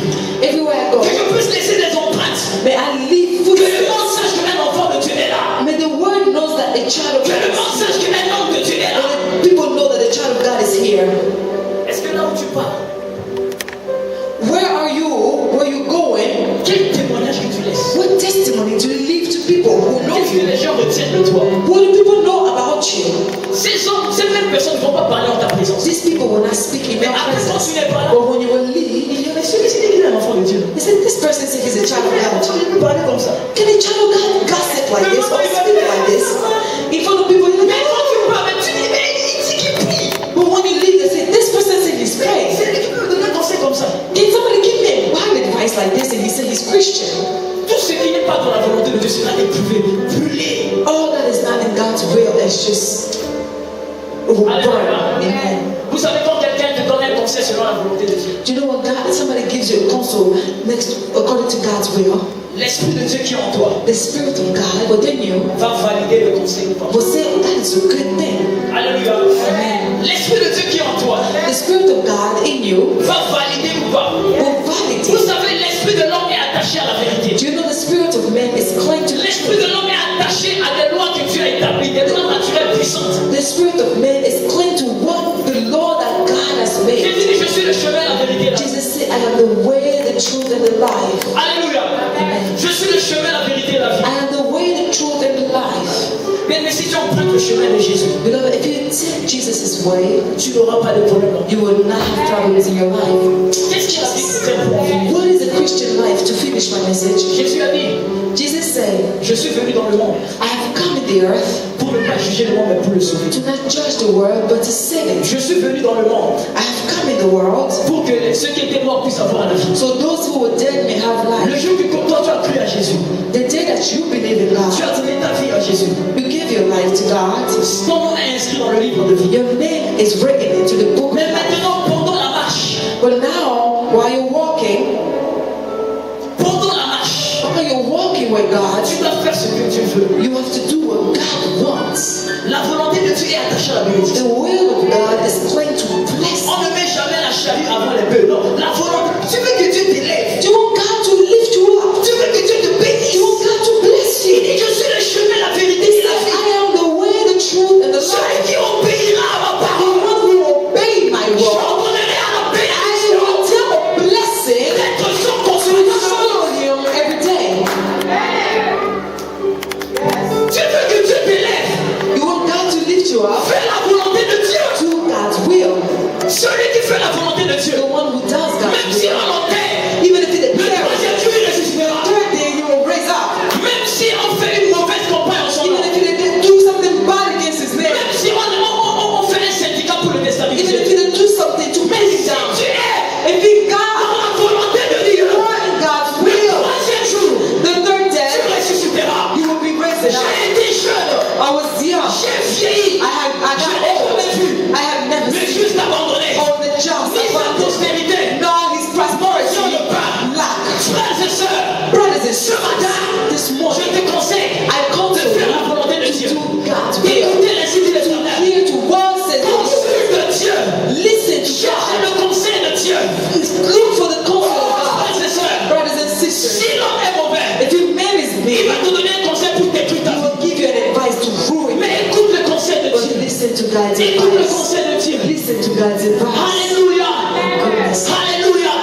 Everywhere I go, que je puisse laisser des empreintes. may I leave Que le monde footsteps. sache qu'un enfant de Dieu est là. May the world knows that a child of Que God le monde is sache qu'un homme de Dieu est là. here. People know that the child of God is here. Est-ce que là où tu pars, présence. These people will not speak in Mais your après, quand presence. tu n'es pas là, But when you will leave, il y avait celui qui dit qu'il est un enfant de Dieu. he said, this person said he's a child of God. Tu peux parler comme ça. Can a child of God gossip like this or speak like this? In front of people, you're Mais like, quand tu parles, tu dis, mais il dit qu'il prie. but when you leave, they say, this person said he's praying. C'est lui qui peut me donner un conseil comme ça. Can somebody give me a wild advice like this? And he said he's Christian. Tout ce qui n'est pas dans la volonté de Dieu sera éprouvé, brûlé. All that is not in God's will is just it will burn. Amen. Vous savez quand quelqu'un te donne un conseil selon la volonté de Dieu, Do you know what God? Somebody gives you a counsel next according to God's will. l'Esprit de Dieu qui est en toi The Spirit of God within you va valider le conseil ou pas. will say, oh, that is a good thing. Alléluia. Amen. L'Esprit de Dieu qui est en toi The Spirit of God in you va valider ou pas. will Vous validate. savez, l'Esprit de l'homme est attaché à la vérité. Do you know the Spirit of man is clinging to L'Esprit de l'homme est attaché à des lois que Dieu a établies, des lois naturelles puissantes. the Spirit of man is clinging to what the law that God has made. Jésus dit, je suis le chemin, la vérité. La... Jesus said, I am the way, the truth, and the life. Alléluia. Je suis le chemin, la vérité et la vie. I am the way, the truth, and the life. Mais si tu empruntes le chemin de Jésus, Beloved, if you take Jesus' way, tu n'auras pas de problème. you will not have problems in your life. Qu'est-ce qu'il a dit chrétien pour en finir? What is a Christian life? To finish my message, Jésus a dit, Jesus said, je suis venu dans le monde I have come in the earth pour ne pas juger le monde, mais pour le sauver. to not judge the world, but to save it. Je suis venu dans le monde I have come in the world pour que ceux qui étaient morts puissent avoir la vie. so those who were dead may have Le life. jour où toi tu as cru à Jésus, The day that you believe in tu God, as donné ta vie à Jésus. you give your life to God, Ton nom est inscrit dans le livre de vie. your name is written into the book of Mais life. maintenant, pendant la marche, But now, while you're walking with God, tu dois faire ce que Dieu veut. you have to do what God wants. La volonté de Dieu est attachée à la bénédiction. The will of God is planned to bless. On ne met jamais la charrue avant les bœufs. Non, la volonté. Tu veux que Dieu t'élève. Do you want God to lift you up? Tu veux que Dieu te bénisse. You want God to bless Il you? dit, je suis le chemin, la vérité et la vie. I am the way, the truth, and the Celui life. qui obéira à ma The parole, one who obey my je word, ordonnerai à la I bénédiction will tell a blessing d'être sans to consolation. follow him every day. Tu veux que Dieu t'élève. You want God to lift you up? Fais la volonté de Dieu. Do God's will. Celui qui fait la volonté de Dieu, The one who does même God's si will. on l'enterre, Even if it le is troisième jour il ressuscitera. third day, you will raise up. Même si on fait une mauvaise campagne en son nom, Even if you didn't do something bad against his name. même si on fait un syndicat pour le Even if déstabiliser, you didn't do something to mais bring si him down. tu es If he dans got la volonté de Dieu, God's le will, troisième jour, the third tu day, ressusciteras. you will be raised up. J'ai été jeune, I was young. j'ai vieilli, I je got n'ai old. jamais vu I have never le seen juste abandonné, all the just ni sa abundance, prospérité. nor his prosperity lack. Frères et sœurs, Brothers and ce matin, sisters, this je morning, te conseille I come de to faire la you volonté de Dieu. to do God's will. Écoutez les idées de l'Éternel. Here to what says the Lord. Consulte Dieu. Listen to Cherche God. le conseil de Dieu. Look for the counsel of God. Frères et sœurs, Brothers and sisters, si l'homme est mauvais, if your man is il big, va te donner un conseil pour détruire ta he vie. will give you an advice to ruin. Mais écoute le conseil de But Dieu. listen to God's Écoute le advice. conseil de Dieu. Listen to God's advice. Alléluia. Goodness. Alléluia.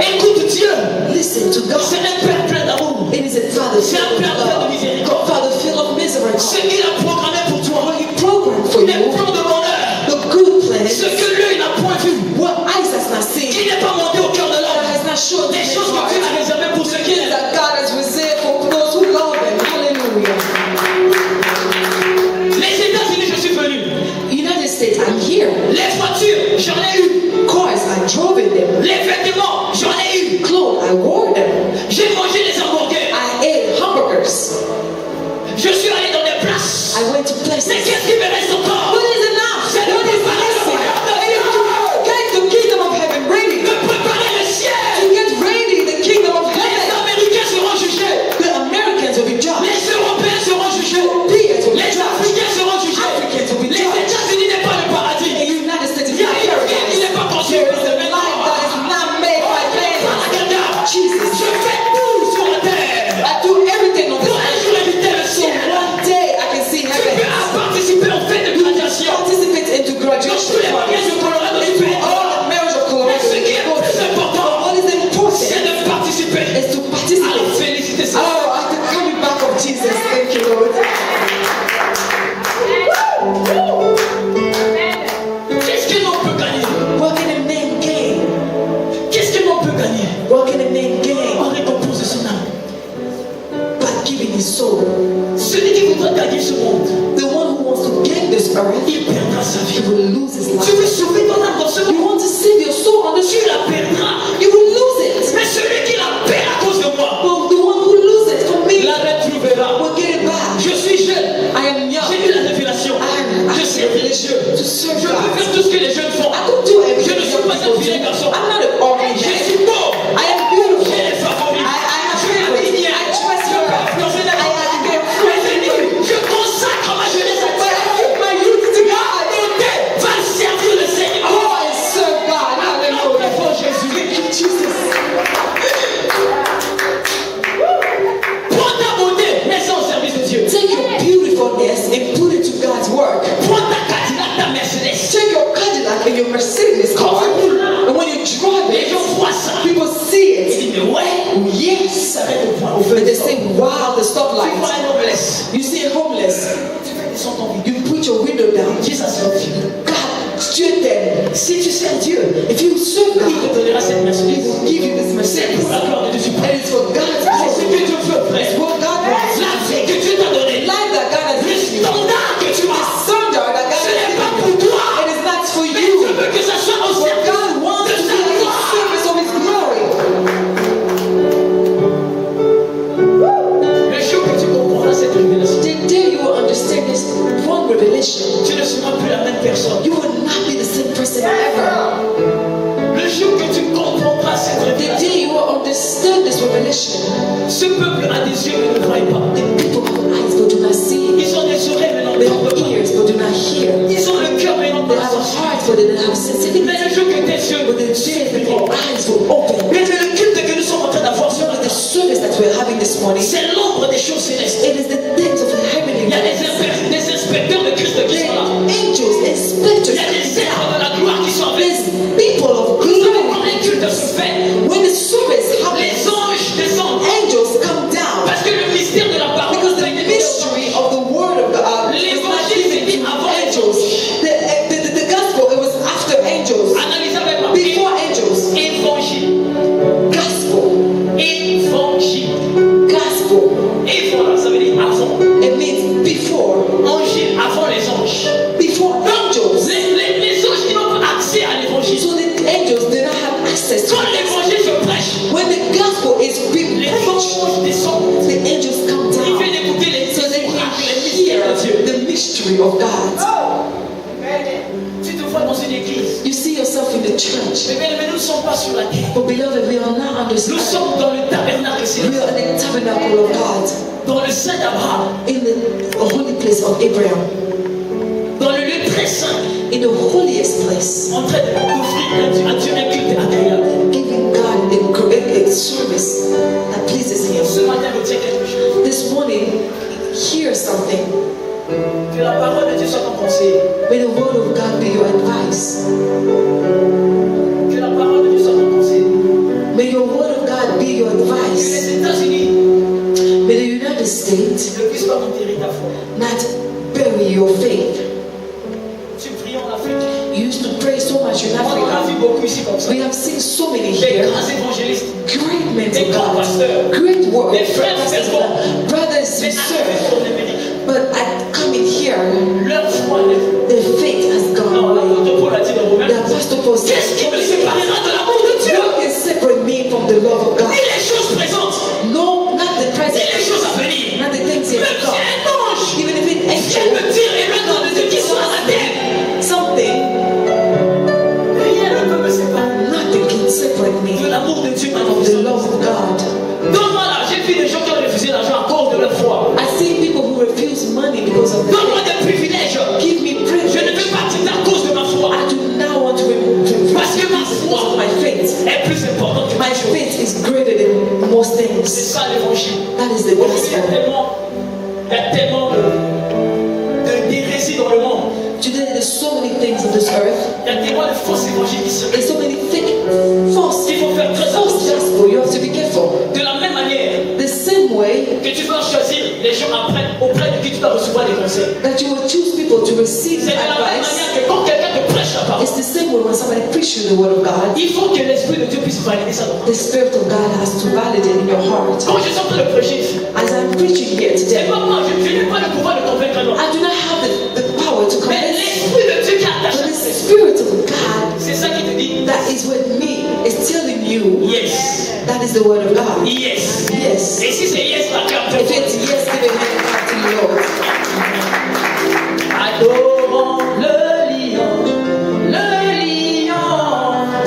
Écoute Dieu. Listen to God. C'est un Père plein d'amour. It is a Father C'est un filled Père with plein de love. miséricorde. Father filled of misery. Ce qu'il a programmé pour toi. What He programmed for Les you, plans de bonheur. the good plans, Ce que l'œil n'a point vu. what eyes has not seen, Qui n'est pas monté au cœur de that l'homme. has not shown Des His choses que Dieu a heart, réservées pour ceux qui things l'aiment. that God has reserved for those who love Him. Hallelujah. Les États-Unis, je suis venu. United States, I'm here. Les voitures, j'en ai eu. Cars, I drove in them. Les vêtements, j'en ai eu. Clothes, I wore them. J'ai mangé des hamburgers. I ate hamburgers. Je suis allé dans des places. I qu'un homme peut gagner? What can a man gain? Qu'est-ce qu'un homme peut gagner? What can a man gain? En récompense de son âme. By giving his soul. Celui qui voudra gagner ce monde, The one who wants to gain this earth, il perdra sa he vie. will lose his Tu life. veux sauver ton âme dans ce You monde, want to save your soul on this tu earth, la perdras. you will lose it. Mais celui qui la perd à cause de moi, But the one who loses it for me la retrouvera. will get it back. Je suis jeune. I am young. J'ai eu la révélation. Je servirai les jeunes. To serve Je peux God. faire tout ce que les jeunes font. I could do Je everything ne suis pas un people vilain do. garçon. I'm not an ordinary Je man. suis beau. I am beautiful. J'ai les favoris. I have Je suis favorites. aligné. I trust Je God. peux influencer la I vie. get Mais je dis, je consacre ma jeunesse à But Dieu. I give my youth to God. Beauté va servir le Seigneur. Go and serve God. Hallelujah. Hallelujah. For Jésus. Thank you, Jesus. Prends ta beauté, mets-la au service de Dieu. Take your beautifulness and put it to God's work. Prends ta Cadillac, ta Mercedes. Take your Cadillac and your Mercedes car, and when you drive Les it, gens voient ça. people see Ils it. disent, mais ouais. Yes. S'arrête au point, au And feu. they say, wow, the Tu vois stoplight. un homeless. You see a homeless. Tu fais descendre ton vie. You put your window down. Dis ça sur Dieu. God, straight them. Si tu sers Dieu, If you serve il God, te donnera cette He Mercedes. will give you this C'est Mercedes. pour la gloire de Dieu. And it's for God's C'est ce glory. que Dieu veut, frère. It's what God wants. La vie que Dieu t'a donnée, Life that God has le given you. standard que tu The as, standard that God ce has n'est pas given pour you. toi. It is not for Mais you. Dieu veut que ça soit au But service God wants de to sa be in the gloire. service of His glory. Le jour que tu comprendras cette révélation, The day you will understand this one revelation, tu ne seras plus la même personne. you will not be the same person ever. Le jour que tu comprendras cette The révélation, day you will understand this revelation, ce peuple a des yeux mais ne voient pas. the people have eyes but do not see, Ils ont des oreilles mais they n'entendent have pas. ears but do not hear, Ils ont le cœur mais they n'entendent have a pas. heart but they don't have sensitivity. Mais le jour que tes yeux But the day that your eyes will open, mais le culte que nous sommes en train d'avoir ce the matin, service that we're having this morning, c'est l'ombre des choses célestes. it is the things of the heavenly Il y a des realms. inspecteurs de Christ qui The sont là. angels, Il inspectors, y a des êtres de la gloire qui sont avec there's nous. people of Vous savez glory. quand les cultes se fait, When the service les happens, anges descendent. angels come down Parce que le mystère de la parole because the a été donné aux mystery of the word of God was not given to angels. The gospel, it was after angels, Analysez avec moi. before angels. Évangile. Gospel, Évangile. gospel, Évangile, ça veut dire avant. it means before, Angile, avant les anges. before angels. Les anges qui n'ont pas accès à l'évangile. So the angels did not have access to Quand it. l'évangile se prêche, When the gospel is being les preached, anges descendent. the angels come Ils down viennent écouter les so they can les mystères hear de Dieu. the mystery of God. Tu te vois dans une église. You see yourself in the church. Mais nous ne sommes pas sur la terre. But beloved, we are not on this Nous earth. sommes dans le tabernacle We céleste. are in the tabernacle of God, Dans le sein d'Abraham. in the holy place of Abraham, Dans le lieu très saint. in the holiest place, En train d'offrir à Dieu un culte agréable. giving God a service that pleases Him. Ce matin, retiens quelque chose. This morning, hear something. Que la parole de Dieu soit ton conseiller. May the word of God be your advice. Que la parole de Dieu soit ton conseiller. May your word of God be your Que advice. les États-Unis May the United States ne puissent pas enterrer ta foi. not bury your faith. Tu pries en Afrique. You used to pray so much in On en a vu Africa. beaucoup ici comme ça. We have seen so many Des here. grands évangélistes. Great men Des of grands God. pasteurs. Great work. Des frères fervents. Brothers who Mais serve. arrivés sur l'Amérique. But at coming here, Leur foi n'est their faith has gone non, away. l'apôtre Paul a dit dans Romains. The Apostle Paul said, Qu'est-ce qui me séparera de l'amour de Dieu? what can separate me from the love of God? Ni les choses présentes, No, not the ni present, les choses à venir. not the things yet Même to si come. un ange Even if an vient angel, me dire et me donne de Dieu qui soit à la terre, something, rien ne peut me séparer nothing can separate me de l'amour de Dieu from the manifesté. love of God. Donne-moi là, j'ai vu des gens qui ont refusé l'argent à cause de leur foi. I see people who refuse money because of the Donne-moi faith. des privilèges. Give me Je privilege. ne veux pas quitter à cause de ma foi. I do not want to remove Parce que ma foi my faith. est plus importante que My ma foi. faith is greater than most C'est things. ça l'évangile. That is the Aujourd'hui, il y a gospel. tellement d'hérésie dans le monde. Today there's so many things on this earth. Il y a tellement de fausses évangélies qui se There's so many fake, false, Il faut faire très false attention. gospel. You have to be careful. De la même manière The same way que tu dois choisir les gens auprès de qui tu dois recevoir des conseils. that you will choose people to receive C'est de la même advice. manière que quand quelqu'un te prêche la parole, It's It's the same way when somebody preaches the word of God. il faut que l'Esprit de Dieu puisse valider ça. The Spirit of God has to validate in your heart. Quand je suis en train de prêcher ici, As I'm preaching here c'est today, pas moi, je n'ai pas le pouvoir de convaincre un homme. I do not have the power to Mais convince you. l'Esprit de Dieu qui est But attaché, the Spirit of God c'est ça qui te dit that is with me is telling you yes. that is the word of God. Yes. Yes. Et si c'est yes, la carte. If it's yes, give a hand clap to the Lord. Adorons le lion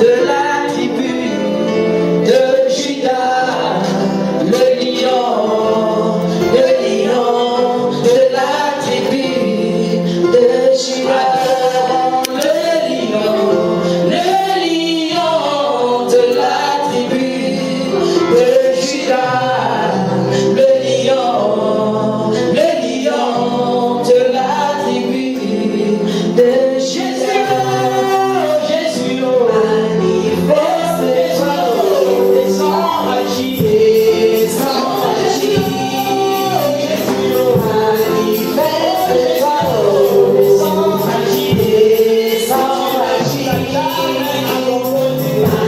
de la tribu de Judas, le lion de la tribu de Judas. Adorons le lion de la tribu de Judas, le lion de la tribu de Jésus. Jésus, manifeste-toi, descends, agis, descends, agis. Jésus, manifeste-toi, descends, agis, descends, agis. Manifeste-toi, descends,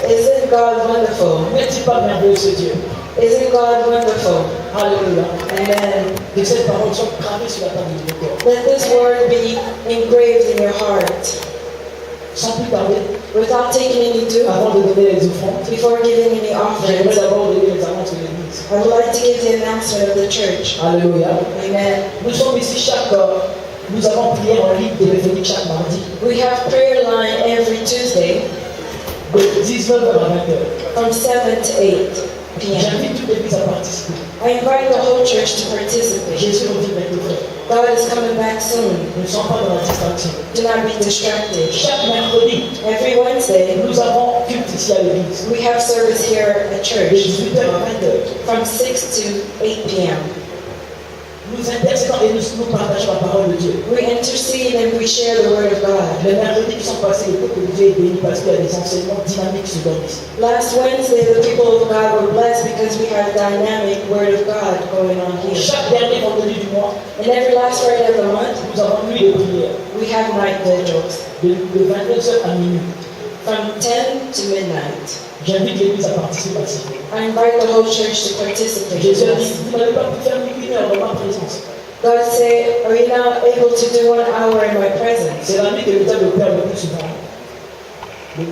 Isn't God wonderful? N'est-il pas merveilleux ce Dieu? Isn't God wonderful? Alléluia. Amen. Que cette parole soit gravée sur la table de nos cœurs. Let this word be engraved in your heart. Sans plus tarder, Without taking any due, avant de donner les offrandes, before giving any j'aimerais offerings, d'abord donner les annonces de l'Église. I would like to give the announcement of the church. Alléluia. Amen. Nous sommes ici nous avons prié en ligne téléphonique chaque mardi, We have prayer line every Tuesday de 19h à 20h. from 7 to 8 p.m. J'invite toute l'Église à participer. I invite the whole church to participate. Jésus nous dit maintenant, frère, God is coming back soon. Ne sois pas dans la distraction. Do not be distracted. Chaque mercredi, Every Wednesday, nous avons culte ici à l'église. we have service here at De church 18h à 20h. from 6 to 8 p.m. Nous intercédons et nous partageons la parole de Dieu. We intercede and we share the word of God. Les mercredis qui sont passés, le peuple de Dieu est béni parce qu'il y a des enseignements dynamiques se donnent ici. Last Wednesday, the people of God were blessed because we have dynamic word of God going on here. Chaque dernier vendredi du mois, And every last Friday of the month, nous avons nuit de prière we have night vigils de 22h à minuit. from 10 to midnight. J'invite l'église à participer à ça. I invite the whole church to participate in Jésus a dit, this. vous n'allez pas pu faire une heure dans ma présence. God say, are you not able to do 1 hour in my presence? C'est la nuit que le diable opère le plus souvent.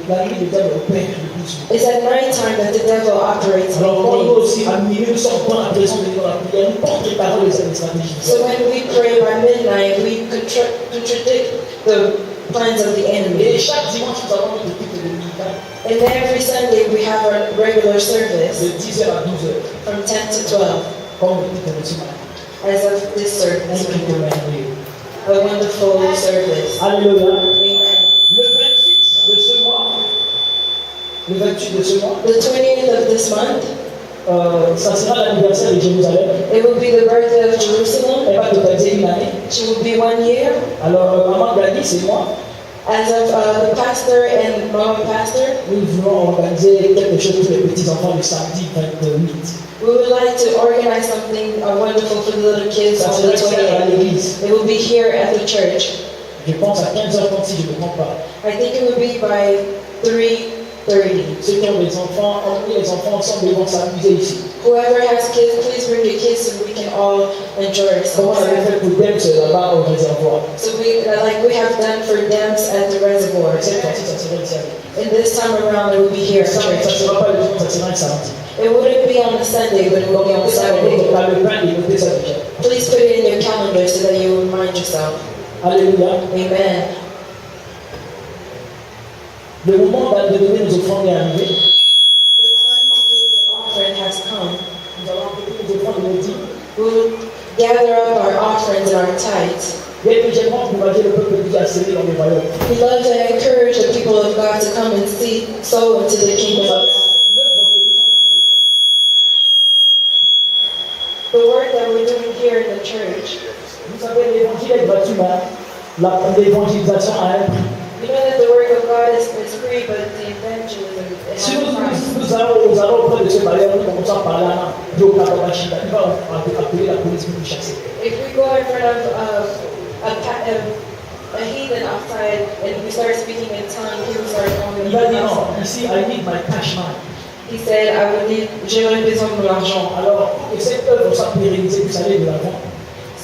La nuit, le diable opère le plus souvent. It's at night time that the devil operates Alors, quand nous in aussi, à minuit, nous sommes dans la présence de Dieu dans la prière, nous portons les paroles et les stratégies. So when we pray by midnight, we contradict the plans of the Et enemy. chaque dimanche, nous avons notre culte de militaire And every Sunday we have our regular service de 10h à 12h, from 10 to 12 comme le dit dans ce matin. as of this service. Un culte merveilleux. A wonderful service. Alléluia. Amen. Le 28 de ce mois, le 28 de ce mois, The 20th of this month, ça sera l'anniversaire de Jérusalem. it will be the birthday of Jerusalem. Elle va totaliser une année. She will be 1 year. Alors, maman Gladys et moi, As of the pastor and mom pastor, nous voulons organiser quelque chose pour les petits-enfants le samedi 28. we would like to organize something wonderful for the little kids Ça on sera the fait à 20th. l'église. It will be here at the church. Je pense à 15h30 si je ne me trompe pas. I think it will be by 3:30. Ceux qui ont des enfants, emmenez les enfants ensemble, ils vont s'amuser ici. Whoever has kids, please bring your kids so we can all enjoy Comme on avait ourselves. fait pour Dems là-bas au réservoir. So like we have done for dance at the reservoir. Cette fois-ci, ça sera ici. And this time around, it will be here at Ça ne church. sera pas le dimanche, ça sera un samedi. It wouldn't be on a Sunday, but it will be on Saturday. Donc, dans le pain, et notez ça déjà. Please put it in your calendar so that you remind yourself. Alléluia. Amen. Le moment de donner nos offrandes est arrivé. The time to give the offering has come. Nous allons apporter nos offrandes de nos dîmes. We will gather up our offerings and our tithes. Bien que j'aimerais encourager le peuple de Dieu à s'aimer dans le royaume. We love to encourage the people of God to come and sow into the kingdom of God. The work that we're doing here in the church. Vous savez, l'évangile est gratuit, mais l'évangélisation a un prix. You know that the work of God is free, but the evangelism is Si at a price. nous allons auprès de ce bailleur, nous commençons à parler à Joe Kababashida, il va appeler la police pour nous chasser. If we go in front of a heathen outside and we start speaking in tongues, he will start calling Il va dire us. non, ici, I need my cash money. He said, j'aurais besoin de l'argent. Alors, pour que cette œuvre soit pérennisée, vous savez, de l'avant,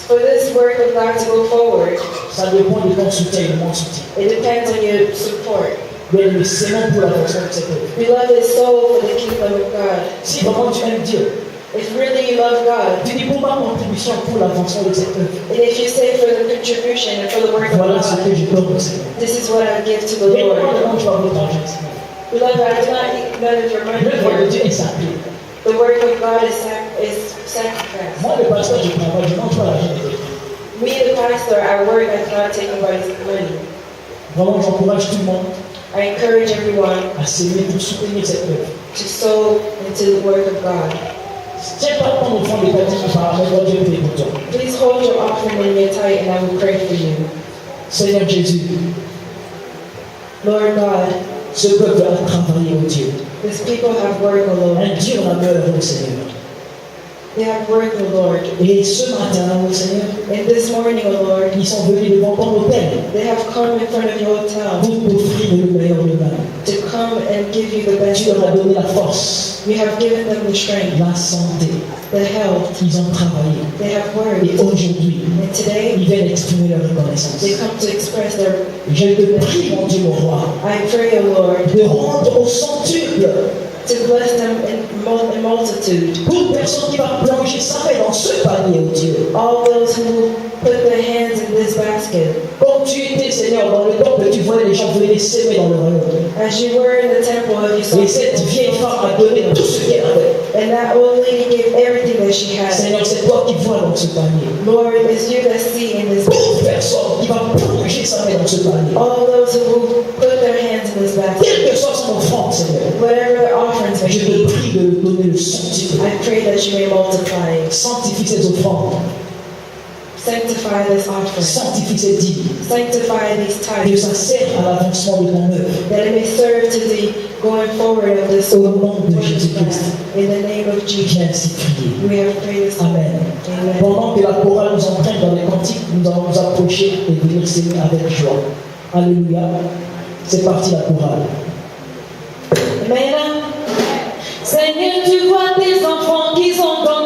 For this work of God to go forward, ça dépend de ton soutien et de mon soutien. it depends on your support. Mais nous s'aimons pour l'avancement de cette œuvre. We love His soul for the kingdom of God. Si vraiment tu aimes Dieu, If really you love God, tu dis pour ma contribution pour l'avancement de cette œuvre, and if you say for the contribution and for the work of voilà ce que God, je donne au Seigneur. this is what I give to the Et Lord. comment tu vas votre argent, Seigneur? Beloved, I do not eat none of your money L'œuvre de here. Dieu est sacrée. The work of God is sacrifice. Moi, le pasteur, je travaille, je mange pas l'argent des autres. Me, the pastor, I work, I do not take anybody's money. Vraiment, j'encourage tout le monde I encourage everyone à s'aimer pour soutenir cette œuvre. to sow into the work of God. Tiens pas ton offrande de ta dîme par rapport à Dieu prie pour toi. Please hold your offering in your tithe and I will pray for you. Seigneur Jésus, Lord God, ce peuple a travaillé au Dieu. these people have worked, O Lord. Un Dieu en a meurt au Seigneur. They have worked, O Lord. Et ce matin, au Seigneur, And this morning, O Lord, ils sont venus devant ton hôtel they have come in front of your hotel pour t'offrir le meilleur de mal. to come and give you the best Tu of leur as all. donné la force, You have given them the strength, la santé. the health. Ils ont travaillé. They have Et worked. aujourd'hui, And today, ils viennent exprimer leur reconnaissance. they come to express their. Je te prie, mon Dieu, mon roi, I pray, O Lord, de rendre au centuple to bless them in multitude. toute personne qui va plonger sa main dans ce panier, oh Dieu. All those who put their hands in this basket. Comme tu étais, Seigneur, dans le temple, tu voyais les gens venir s'aimer dans le royaume. As you were in the temple, you saw Et cette vieille femme a donné tout ce qu'elle avait. and And that old lady gave everything that she had. Seigneur, c'est toi qui vois dans ce panier. Lord, it's you that see in this. Toute personne qui va plonger sa main dans ce panier. All those who put their hands in this basket. Quelle que soit son offrande, Seigneur. Whatever their offerings may Je te be. prie de donner le sanctifie. I pray that you may multiply it. Sanctifie ces offrandes. Sanctify this offering. Sanctifie ces dîmes. Sanctify these Que tithes. ça sert à l'avancement de ton œuvre. That it may serve to the going forward of this Au nom de Jésus-Christ. in the name of Jesus. J'ai ainsi prié. We have prayed this. Amen. Amen. Pendant que la chorale nous entraîne dans les cantiques, nous allons nous approcher et venir s'aimer avec joie. Alléluia. C'est parti la chorale. Amen. Seigneur, tu vois tes enfants qui sont dans